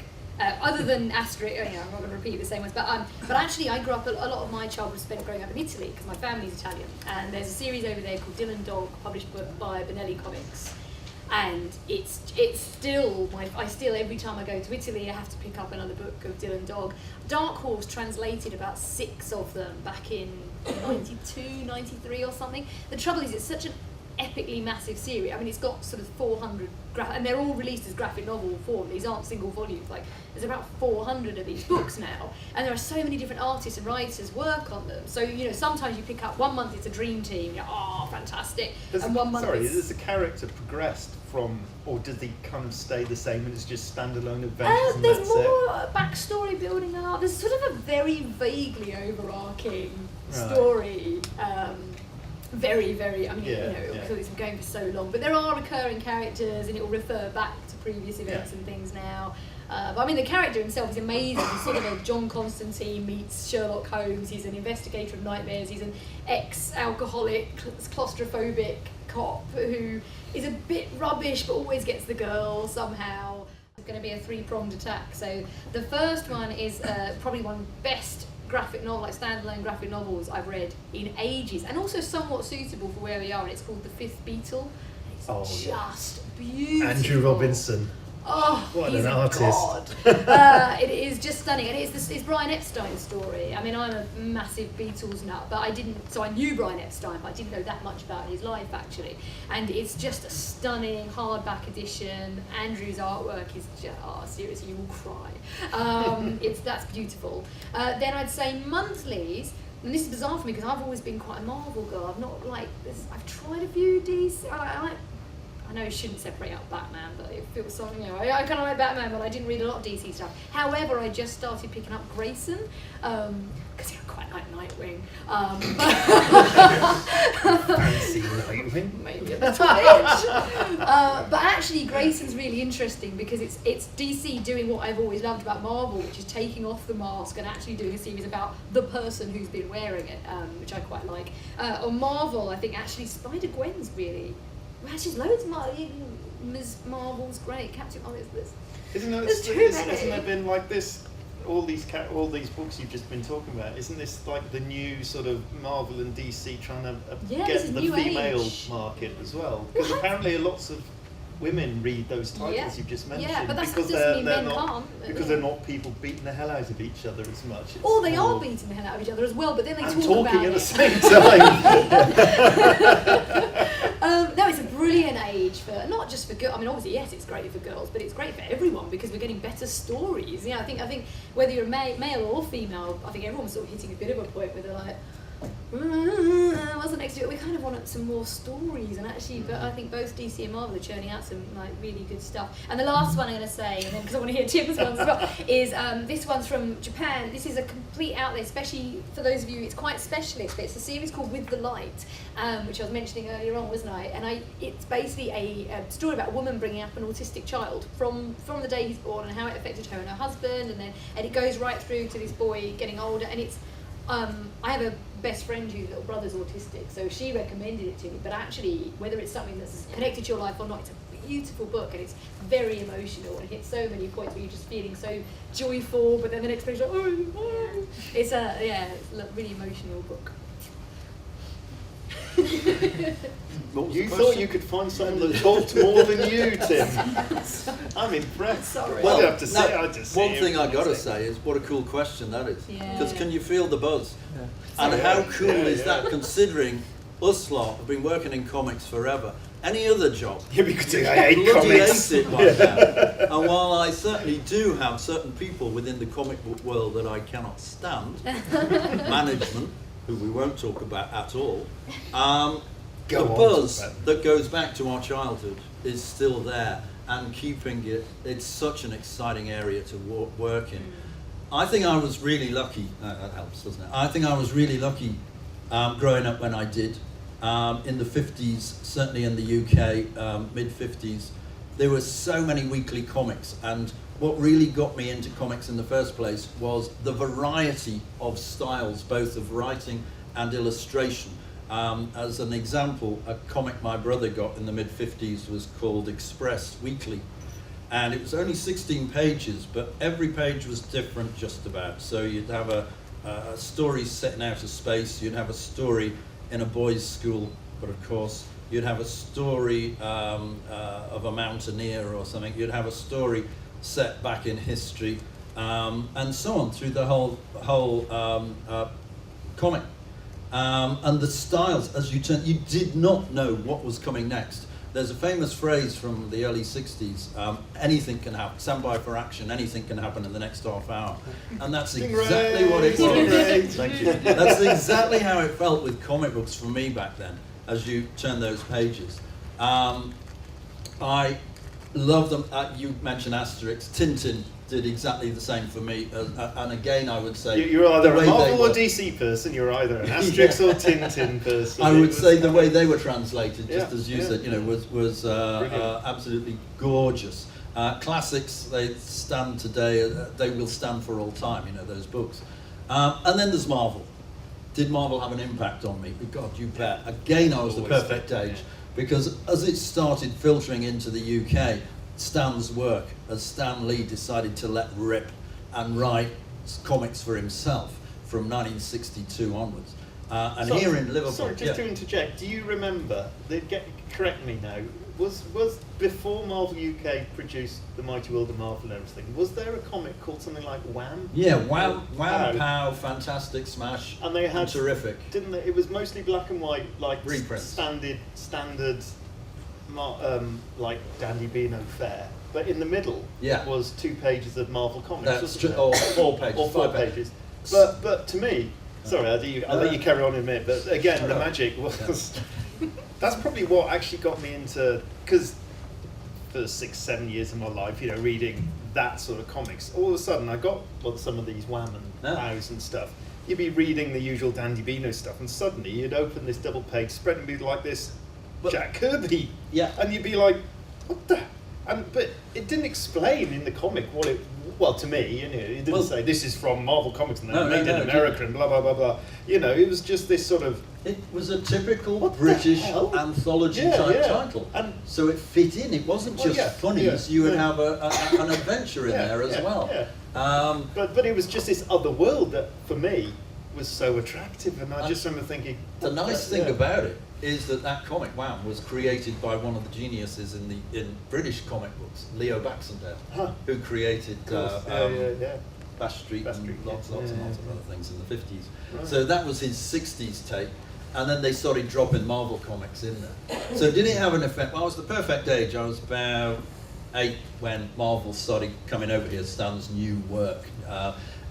Other than Asterix, I'm not going to repeat the same ones, but actually I grew up, a lot of my childhood was spent growing up in Italy because my family's Italian, and there's a series over there called Dylan Dog, published by Benelli Comics, and it's still I still every time I go to Italy I have to pick up another book of Dylan Dog. Dark Horse translated about 6 of them back in 92, 93 or something. The trouble is it's such an epically massive series. I mean, it's got sort of 400 and they're all released as graphic novel form. These aren't single volumes. Like, there's about 400 of these books now, and there are so many different artists and writers work on them. So, you know, sometimes you pick up one month it's a dream team, you're fantastic, and one month does the character progressed from, or does he kind of stay the same and it's just standalone adventures? And there's more backstory building up. There's sort of a very vaguely overarching story. Very, very, I mean, because it's been going for so long. But there are recurring characters and it will refer back to previous events and things now. But I mean, the character himself is amazing. He's sort of a John Constantine meets Sherlock Holmes. He's an investigator of nightmares. He's an ex-alcoholic, claustrophobic cop who is a bit rubbish but always gets the girl somehow. It's going to be a 3-pronged attack. So the first one is probably one of the best graphic novel, like standalone graphic novels I've read in ages, and also somewhat suitable for where we are, and it's called The Fifth Beatle. It's just beautiful. Andrew Robinson. Oh, what he's an artist. God. It is just stunning, and it's Brian Epstein's story. I mean, I'm a massive Beatles nut, but I knew Brian Epstein, but I didn't know that much about his life actually. And it's just a stunning hardback edition. Andrew's artwork is just, seriously, you will cry. That's beautiful. Then I'd say monthlies. And this is bizarre for me because I've always been quite a Marvel girl. I've not like this. I've tried a few DC. I know I shouldn't separate out Batman, but it feels something. You know, I kind of like Batman, but I didn't read a lot of DC stuff. However, I just started picking up Grayson because I quite like Nightwing. Fancy Nightwing. Maybe a little bit. But actually, Grayson's really interesting because it's DC doing what I've always loved about Marvel, which is taking off the mask and actually doing a series about the person who's been wearing it, which I quite like. On Marvel, I think actually Spider-Gwen's really. Well, she's loads of Ms. Marvel's great. Captain Marvel's Isn't there been like this? All these books you've just been talking about. Isn't this like the new sort of Marvel and DC trying to get the female market as well? Because apparently lots of women read those titles you've just mentioned. Yeah, but that because doesn't mean men not, can't. Because they're not people beating the hell out of each other as much. Or they are beating the hell out of each other as well, but then they talk about it. Talking at the same time. No, it's a brilliant age for not just for girls. I mean, obviously, yes, it's great for girls, but it's great for everyone because we're getting better stories. Yeah, I think whether you're male or female, I think everyone's sort of hitting a bit of a point where they're like, what's the next year? We kind of want some more stories, and actually, but I think both DC and Marvel are churning out some like really good stuff. And the last one I'm going to say, and then because I want to hear Tim's ones as well, is this one's from Japan. This is a complete outlet, especially for those of you. It's quite specialist, but it's a series called With the Light, which I was mentioning earlier on, wasn't I? And it's basically a story about a woman bringing up an autistic child from the day he's born and how it affected her and her husband, and it goes right through to this boy getting older. And it's I have a best friend whose little brother's autistic, so she recommended it to me. But actually, whether it's something that's connected to your life or not, it's a beautiful book, and it's very emotional and it hits so many points where you're just feeling so joyful, but then the next page, like, oh. It's a really emotional book. You thought you could find someone that talked more than you, Tim. I'm impressed. Sorry. Well, I have to say, one thing I got to say is what a cool question that is. Because Yeah. can you feel the buzz? Yeah. And how cool is that, considering us lot have been working in comics forever, any other job. Yeah, because You I hate bloody comics. hate it like that. And while I certainly do have certain people within the comic book world that I cannot stand, management, who we won't talk about at all, Go the on, buzz talk about that goes back to our childhood is still there, and keeping it's such an exciting area to work in. I think I was really lucky, that helps, doesn't it? I think I was really lucky growing up when I did. In the 50s, certainly in the UK, mid-50s, there were so many weekly comics, and what really got me into comics in the first place was the variety of styles, both of writing and illustration. As an example, a comic my brother got in the mid-50s was called Express Weekly, and it was only 16 pages, but every page was different just about. So you'd have a story set in outer space, you'd have a story in a boys' school, but of course you'd have a story of a mountaineer or something, you'd have a story set back in history, and so on through the whole comic. And the styles, as you turn, you did not know what was coming next. There's a famous phrase from the early 60s, anything can happen, stand by for action, anything can happen in the next half hour. And that's exactly what it was. Thank you. That's exactly how it felt with comic books for me back then, as you turn those pages. I love them. You mentioned Asterix. Tintin did exactly the same for me. And again, I would say... You're either the a way Marvel they or were- DC person, you're either an Asterix or Tintin person. I It would was say the kind way of- they were translated, just Yeah, as you yeah. said, was Brilliant. absolutely gorgeous. Classics, they stand today, they will stand for all time, those books. And then there's Marvel. Did Marvel have an impact on me? God, you bet. Again, I was the Always perfect did, age, because as it started filtering into the UK, Stan's work, as Stan Lee decided to let rip and write comics for himself from 1962 onwards. And So- here in Liverpool... Sorry, just to interject, do you remember, correct me now, was before Marvel UK produced The Mighty World of Marvel and everything, was there a comic called something like Wham? Yeah, Wham, Wow. Pow, Fantastic Smash, And they had terrific. Didn't they? It was mostly black and white, like Reprints. standard, like Dandy Beano fare. But in the middle Yeah. was 2 pages of Marvel comics. That's wasn't true, there? or 4 pages, Or 4 5 pages. But to me, sorry, I'll let you carry on in a minute. But again, Shut the up. magic was that's probably what actually got me into, because for 6-7 years of my life, reading that sort of comics. All of a sudden, I got some of these Wham and Yeah. Pows and stuff. You'd be reading the usual Dandy Beano stuff, and suddenly you'd open this double page spread and be like this, But- Jack Kirby, Yeah. and you'd be like, what the? But it didn't explain in the comic what it. Well, to me, it didn't say this is from Marvel Comics and they're made in it America didn't. and blah blah blah blah. It was just this sort of. It was a typical What the British hell? anthology Yeah, type yeah. title. And- So it fit in, it wasn't Well, just yeah, funnies, yeah, you would yeah. have an adventure in Yeah, there as yeah, well. yeah. But it was just this other world that for me was so attractive, and I just remember thinking. The what nice the- thing yeah. about it is that comic, Wham, was created by one of the geniuses in British comic books, Leo Baxendale, Huh. who created Of course, yeah. Bash Street Bash and Street, lots yeah. and Yeah, lots of yeah. other things in the 50s. Right. So that was his 60s take. And then they started dropping Marvel comics in there. So did it have an effect? Well, I was the perfect age. I was about 8 when Marvel started coming over here, Stan's new work.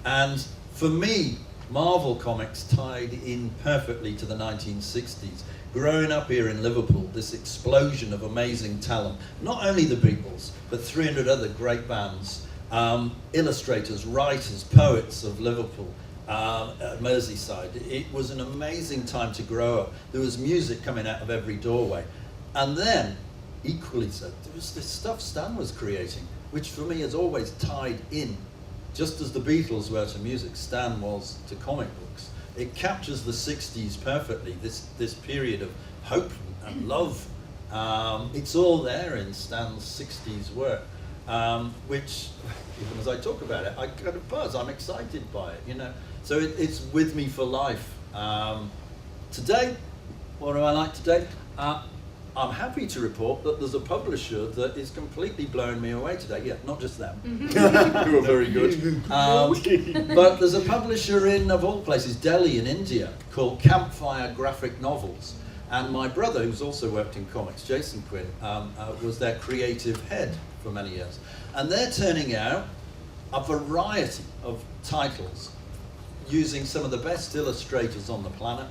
And for me, Marvel comics tied in perfectly to the 1960s. Growing up here in Liverpool, this explosion of amazing talent, not only the Beatles, but 300 other great bands, illustrators, writers, poets of Liverpool, Merseyside. It was an amazing time to grow up. There was music coming out of every doorway. And then, equally so, there was this stuff Stan was creating, which for me has always tied in. Just as the Beatles were to music, Stan was to comic books. It captures the 60s perfectly, this period of hope and love. It's all there in Stan's 60s work, which, even as I talk about it, I get a buzz, I'm excited by it, So it's with me for life. Today, what do I like today? I'm happy to report that there's a publisher that is completely blowing me away today. Yeah, not just them, who are very good. But there's a publisher in, of all places, Delhi in India, called Campfire Graphic Novels. And my brother, who's also worked in comics, Jason Quinn, was their creative head for many years. And they're turning out a variety of titles using some of the best illustrators on the planet,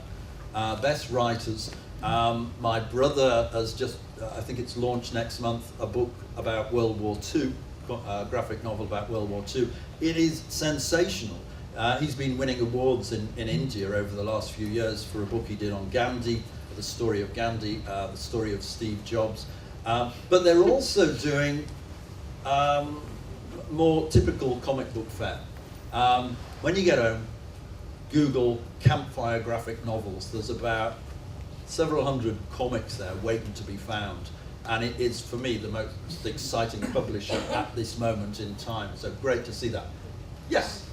best writers. My brother has just, I think it's launched next month, a book about World War II, a graphic novel about World War II. It is sensational. He's been winning awards in India over the last few years for a book he did on Gandhi, the story of Gandhi, the story of Steve Jobs. But they're also doing more typical comic book fare. When you get home, Google campfire graphic novels. There's about several hundred comics there waiting to be found. And it is, for me, the most exciting publisher at this moment in time. So great to see that. Yes?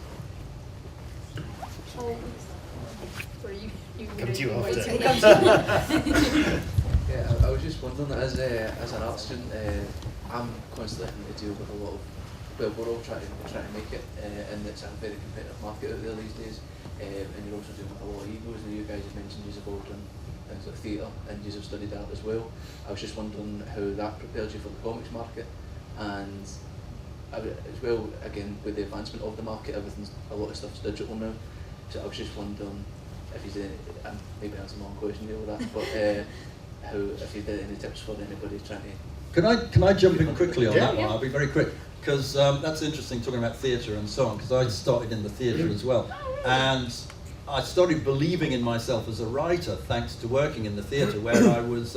Come to you after. Yeah, I was just wondering, as an art student, I'm constantly having to deal with a lot of, well, we're all trying to make it, and it's a very competitive market out there these days, and you're also dealing with a lot of egos, and you guys have mentioned you've all done things like theatre, and you've studied art as well. I was just wondering how that prepares you for the comics market, and as well, again, with the advancement of the market, a lot of stuff's digital now, so I was just wondering if you did, maybe that's a long question deal with that, but if you did any tips for anybody trying to... Can I jump in quickly on that one? Yeah. I'll be very quick, because that's interesting talking about theatre and so on, because I started in the theatre as well. And I started believing in myself as a writer thanks to working in the theatre, where I was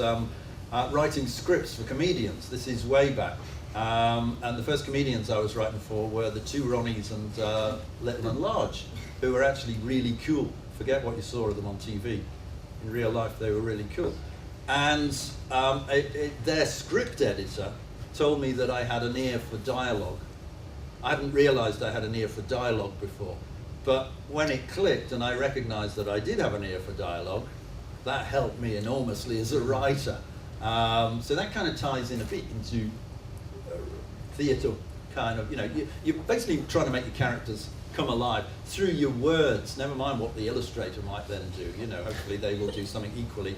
writing scripts for comedians. This is way back. And the first comedians I was writing for were the two Ronnies and Little and Large, who were actually really cool. Forget what you saw of them on TV. In real life, they were really cool. And their script editor told me that I had an ear for dialogue. I hadn't realized I had an ear for dialogue before. But when it clicked and I recognized that I did have an ear for dialogue, that helped me enormously as a writer. So that kind of ties in a bit into theatre kind of, you're basically trying to make your characters come alive through your words, never mind what the illustrator might then do. Hopefully they will do something equally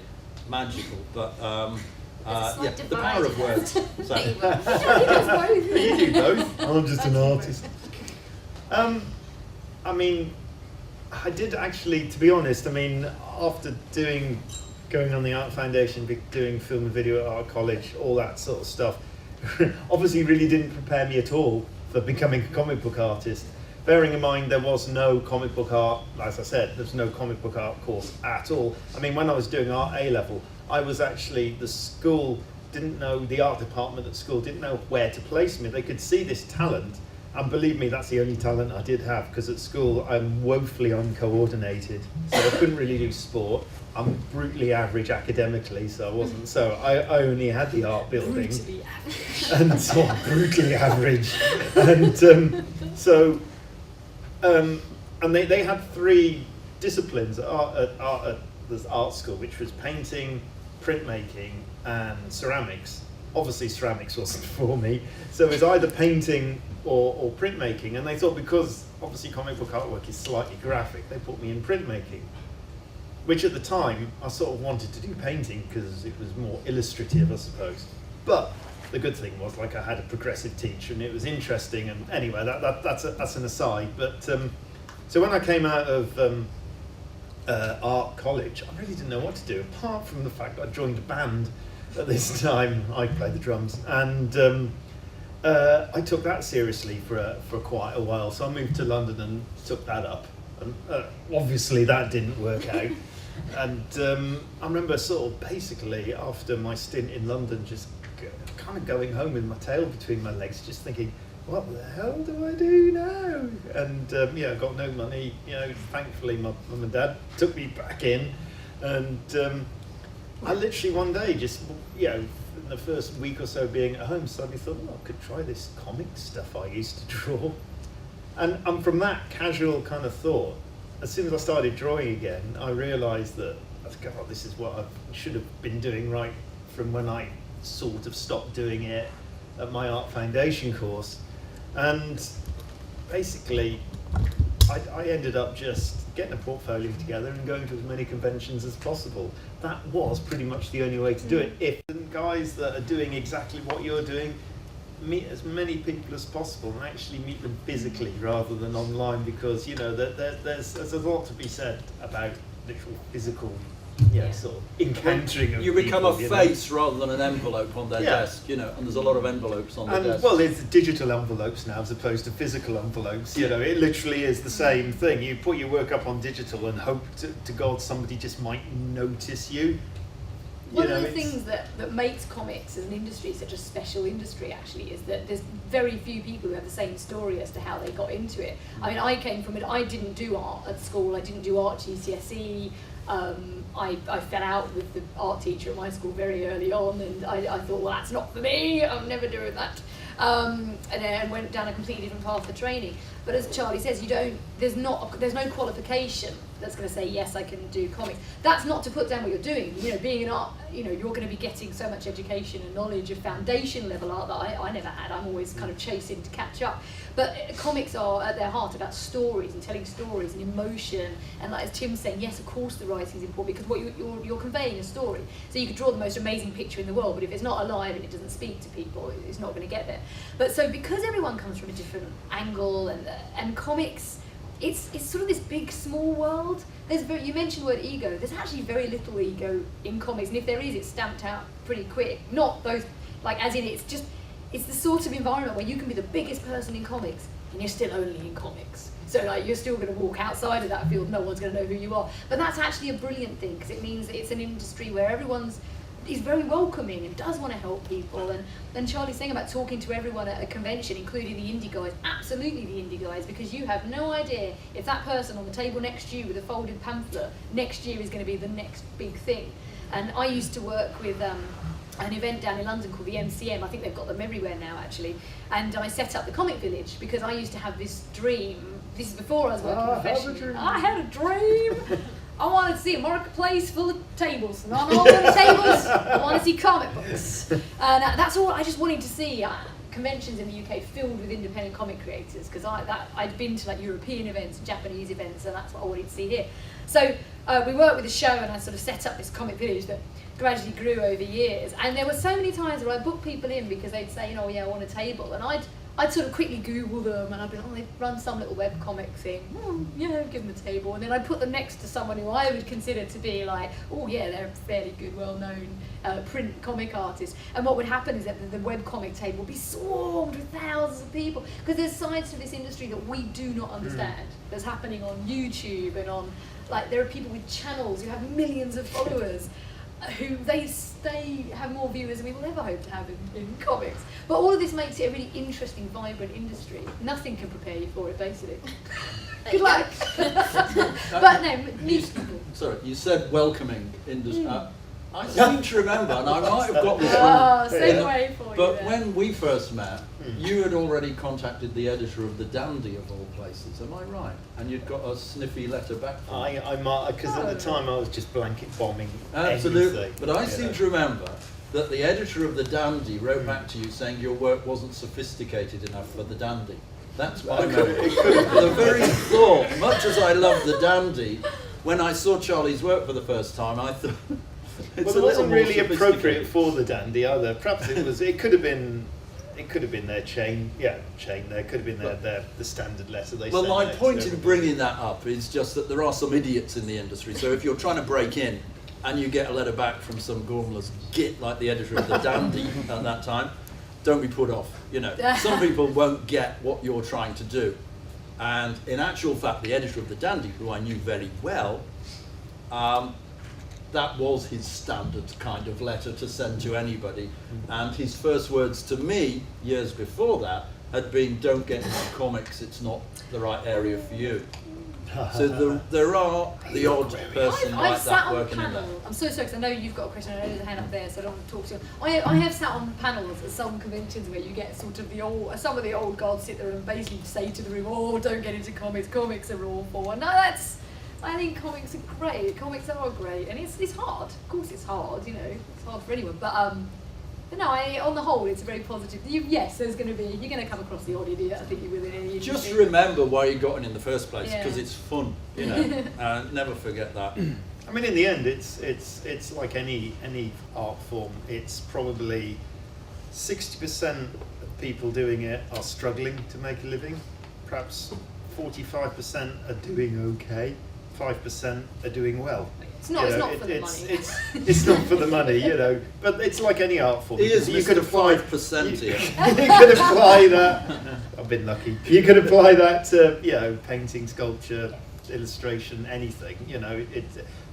magical. But the power of words. So. You do both. I'm just an artist. I mean, I did actually, to be honest, after going on the Art Foundation, doing film and video at Art College, all that sort of stuff, obviously really didn't prepare me at all for becoming a comic book artist. Bearing in mind there was no comic book art, as I said, there's no comic book art course at all. When I was doing art A-level, I was actually, the art department at school didn't know where to place me. They could see this talent, and believe me, that's the only talent I did have, because at school I'm woefully uncoordinated, so I couldn't really do sport. I'm brutally average academically, so I wasn't. So I only had the art building, and so I'm brutally average. And and they had three disciplines at the art school, which was painting, printmaking, and ceramics. Obviously, ceramics wasn't for me, so it was either painting or printmaking. And they thought, because obviously comic book artwork is slightly graphic, they put me in printmaking. Which at the time, I sort of wanted to do painting because it was more illustrative, I suppose. But the good thing was, I had a progressive teacher and it was interesting. And anyway, that's an aside. But so when I came out of art college, I really didn't know what to do, apart from the fact that I joined a band at this time. I played the drums, and I took that seriously for quite a while. So I moved to London and took that up. And obviously that didn't work out. And I remember sort of basically after my stint in London just kind of going home with my tail between my legs, just thinking, what the hell do I do now? And I got no money. Thankfully my mum and dad took me back in, and I literally one day just, in the first week or so being at home, suddenly thought, well, I could try this comic stuff I used to draw. And from that casual kind of thought, as soon as I started drawing again, I realised that, God, this is what I should have been doing right from when I sort of stopped doing it at my Art Foundation course. And basically, I ended up just getting a portfolio together and going to as many conventions as possible. That was pretty much the only way to do it. If the guys that are doing exactly what you're doing, meet as many people as possible and actually meet them physically rather than online, because you know there's a lot to be said about literal physical sort of encountering of You become people, a face rather than an envelope on their Yeah. desk, you know, and there's a lot of envelopes on the desk. well, it's digital envelopes now as opposed to physical envelopes. You know, it literally is the same thing. You put your work up on digital and hope to God somebody just might notice you. One of the things that makes comics as an industry such a special industry actually is that there's very few people who have the same story as to how they got into it. I mean, I came from it, I didn't do art at school, I didn't do art GCSE, I fell out with the art teacher at my school very early on, and I thought, well, that's not for me, I'm never doing that. And then went down a completely different path for training. But as Charlie says, there's no qualification that's going to say, yes, I can do comics. That's not to put down what you're doing. You know, being an art, you know, you're going to be getting so much education and knowledge of foundation level art that I never had. I'm always kind of chasing to catch up. But comics are at their heart about stories and telling stories and emotion. And like as Tim's saying, yes, of course the writing is important because what you're conveying a story. So you could draw the most amazing picture in the world, but if it's not alive and it doesn't speak to people, it's not going to get there. But so because everyone comes from a different angle and comics, it's sort of this big small world. You mentioned the word ego. There's actually very little ego in comics, and if there is, it's stamped out pretty quick. Not those, like as in it's the sort of environment where you can be the biggest person in comics and you're still only in comics. So like you're still going to walk outside of that field, no one's going to know who you are. But that's actually a brilliant thing because it means that it's an industry where everyone's is very welcoming and does want to help people. And Charlie's saying about talking to everyone at a convention, including the indie guys, absolutely the indie guys, because you have no idea if that person on the table next to you with a folded pamphlet next year is going to be the next big thing. And I used to work with an event down in London called the MCM. I think they've got them everywhere now actually. And I set up the Comic Village because I used to have this dream. This is before I was working professionally. I had a dream. I wanted to see a marketplace full of tables, and on all the tables, I want to see comic books. And that's all I just wanted to see. Conventions in the UK filled with independent comic creators, because I'd been to like European events, Japanese events, and that's what I wanted to see here. So we worked with the show, and I sort of set up this Comic Village that gradually grew over years. And there were so many times where I booked people in because they'd say, you know, yeah, I want a table, and I'd sort of quickly Google them, and I'd be like, oh, they run some little webcomic thing. Yeah, give them a table. And then I'd put them next to someone who I would consider to be like, oh yeah, they're a fairly good, well-known print comic artist. And what would happen is that the webcomic table would be swarmed with thousands of people, because there's sides to this industry that we do not understand. That's happening on YouTube and on, like, there are people with channels who have millions of followers who they have more viewers than we will ever hope to have in comics. But all of this makes it a really interesting, vibrant industry. Nothing can prepare you for it, basically. Good luck. But no, meet people. Sorry, you said welcoming industry. I seem to remember, and I might have got this wrong. Segue for you. But when we first met, you had already contacted the editor of The Dandy of all places, am I right? And you'd got a sniffy letter back from him. I might, because at the time I was just blanket bombing Absolutely. anything, But I seem to remember that the editor of The Dandy wrote back to you saying your work wasn't sophisticated enough for The Dandy. That's my memory. The very thought, much as I love The Dandy, when I saw Charlie's work for the first time, I thought... Well, it wasn't really appropriate for The Dandy either. Perhaps it was. It could have been their chain. Yeah, chain. There could have been the standard letter they. Well, sent my out point to in everybody. bringing that up is just that there are some idiots in the industry. So if you're trying to break in and you get a letter back from some gormless git like the editor of The Dandy at that time, don't be put off. You know, some people won't get what you're trying to do. And in actual fact, the editor of The Dandy, who I knew very well, that was his standard kind of letter to send to anybody. And his first words to me, years before that, had been, don't get into comics, it's not the right area for you. So there are the odd person I've like sat that on working in panel. there. I'm so sorry, because I know you've got a question, I know there's a hand up there, so I don't want to talk to you. I have sat on panels at some conventions where you get sort of some of the old gods sit there and basically say to the room, oh, don't get into comics are awful. And no, I think comics are great. Comics are great, and it's hard. Of course, it's hard. You know, it's hard for anyone. But But no, on the whole, it's a very positive. Yes, you're going to come across the odd idiot. I think you will in any Just industry. remember why you got in the first place, because Yeah. it's fun, never forget that. I mean, in the end, it's like any art form. It's probably 60% of people doing it are struggling to make a living. Perhaps 45% are doing okay. 5% are doing well. It's not for the money. It's not for the money, But it's like any art form. He is You Mr. could apply 5% here. You could apply that. I've been lucky. You could apply that to painting, sculpture, illustration, anything.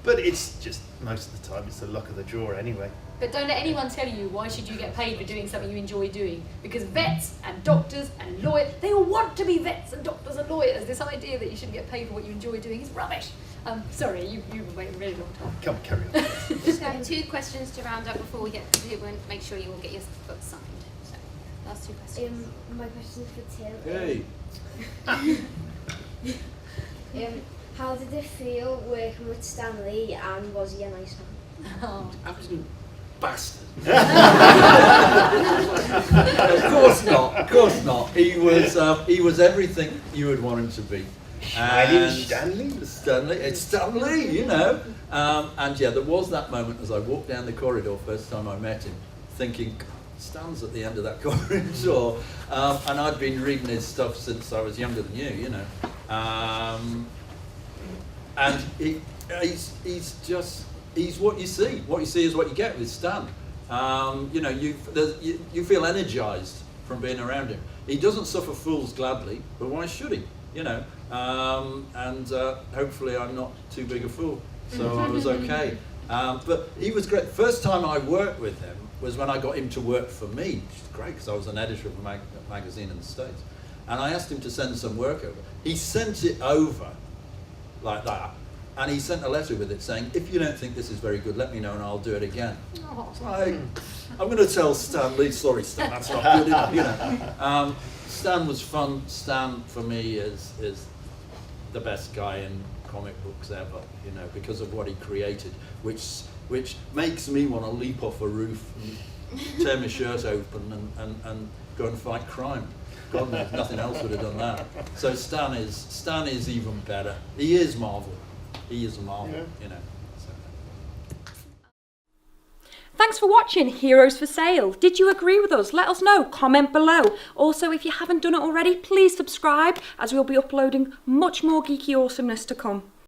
But it's just most of the time it's the luck of the draw anyway. But don't let anyone tell you why should you get paid for doing something you enjoy doing. Because vets and doctors and lawyers, they all want to be vets and doctors and lawyers. This idea that you shouldn't get paid for what you enjoy doing is rubbish. Sorry, you've been waiting a really long time. Come, carry on. Just have 2 questions to round up before we get to make sure you all get your book signed. So, last 2 questions. My question is for Tim. Hey. How did it feel working with Stan Lee, and was he a nice man? Oh. Absolute bastard. Of course not. He was everything you would want him to be. Stanley? It's Stanley, and yeah, there was that moment as I walked down the corridor first time I met him, thinking, Stan's at the end of that corridor, and I'd been reading his stuff since I was younger than you, and he's what you see. What you see is what you get with Stan. You feel energised from being around him. He doesn't suffer fools gladly, but why should he? Hopefully I'm not too big a fool, so I was okay. But he was great. First time I worked with him was when I got him to work for me, which is great because I was an editor of a magazine in the States. And I asked him to send some work over. He sent it over like that, and he sent a letter with it saying, if you don't think this is very good, let me know and I'll do it again. I'm going to tell Stan Lee, sorry Stan, that's not good enough, Stan was fun. Stan, for me, is the best guy in comic books ever, because of what he created, which makes me want to leap off a roof and tear my shirt open and go and fight crime. God knows, nothing else would have done that. So Stan is even better. He is Marvel. He is a Marvel, So. Thanks for watching Heroes for Sale. Did you agree with us? Let us know, comment below. Also, if you haven't done it already, please subscribe, as we'll be uploading much more geeky awesomeness to come.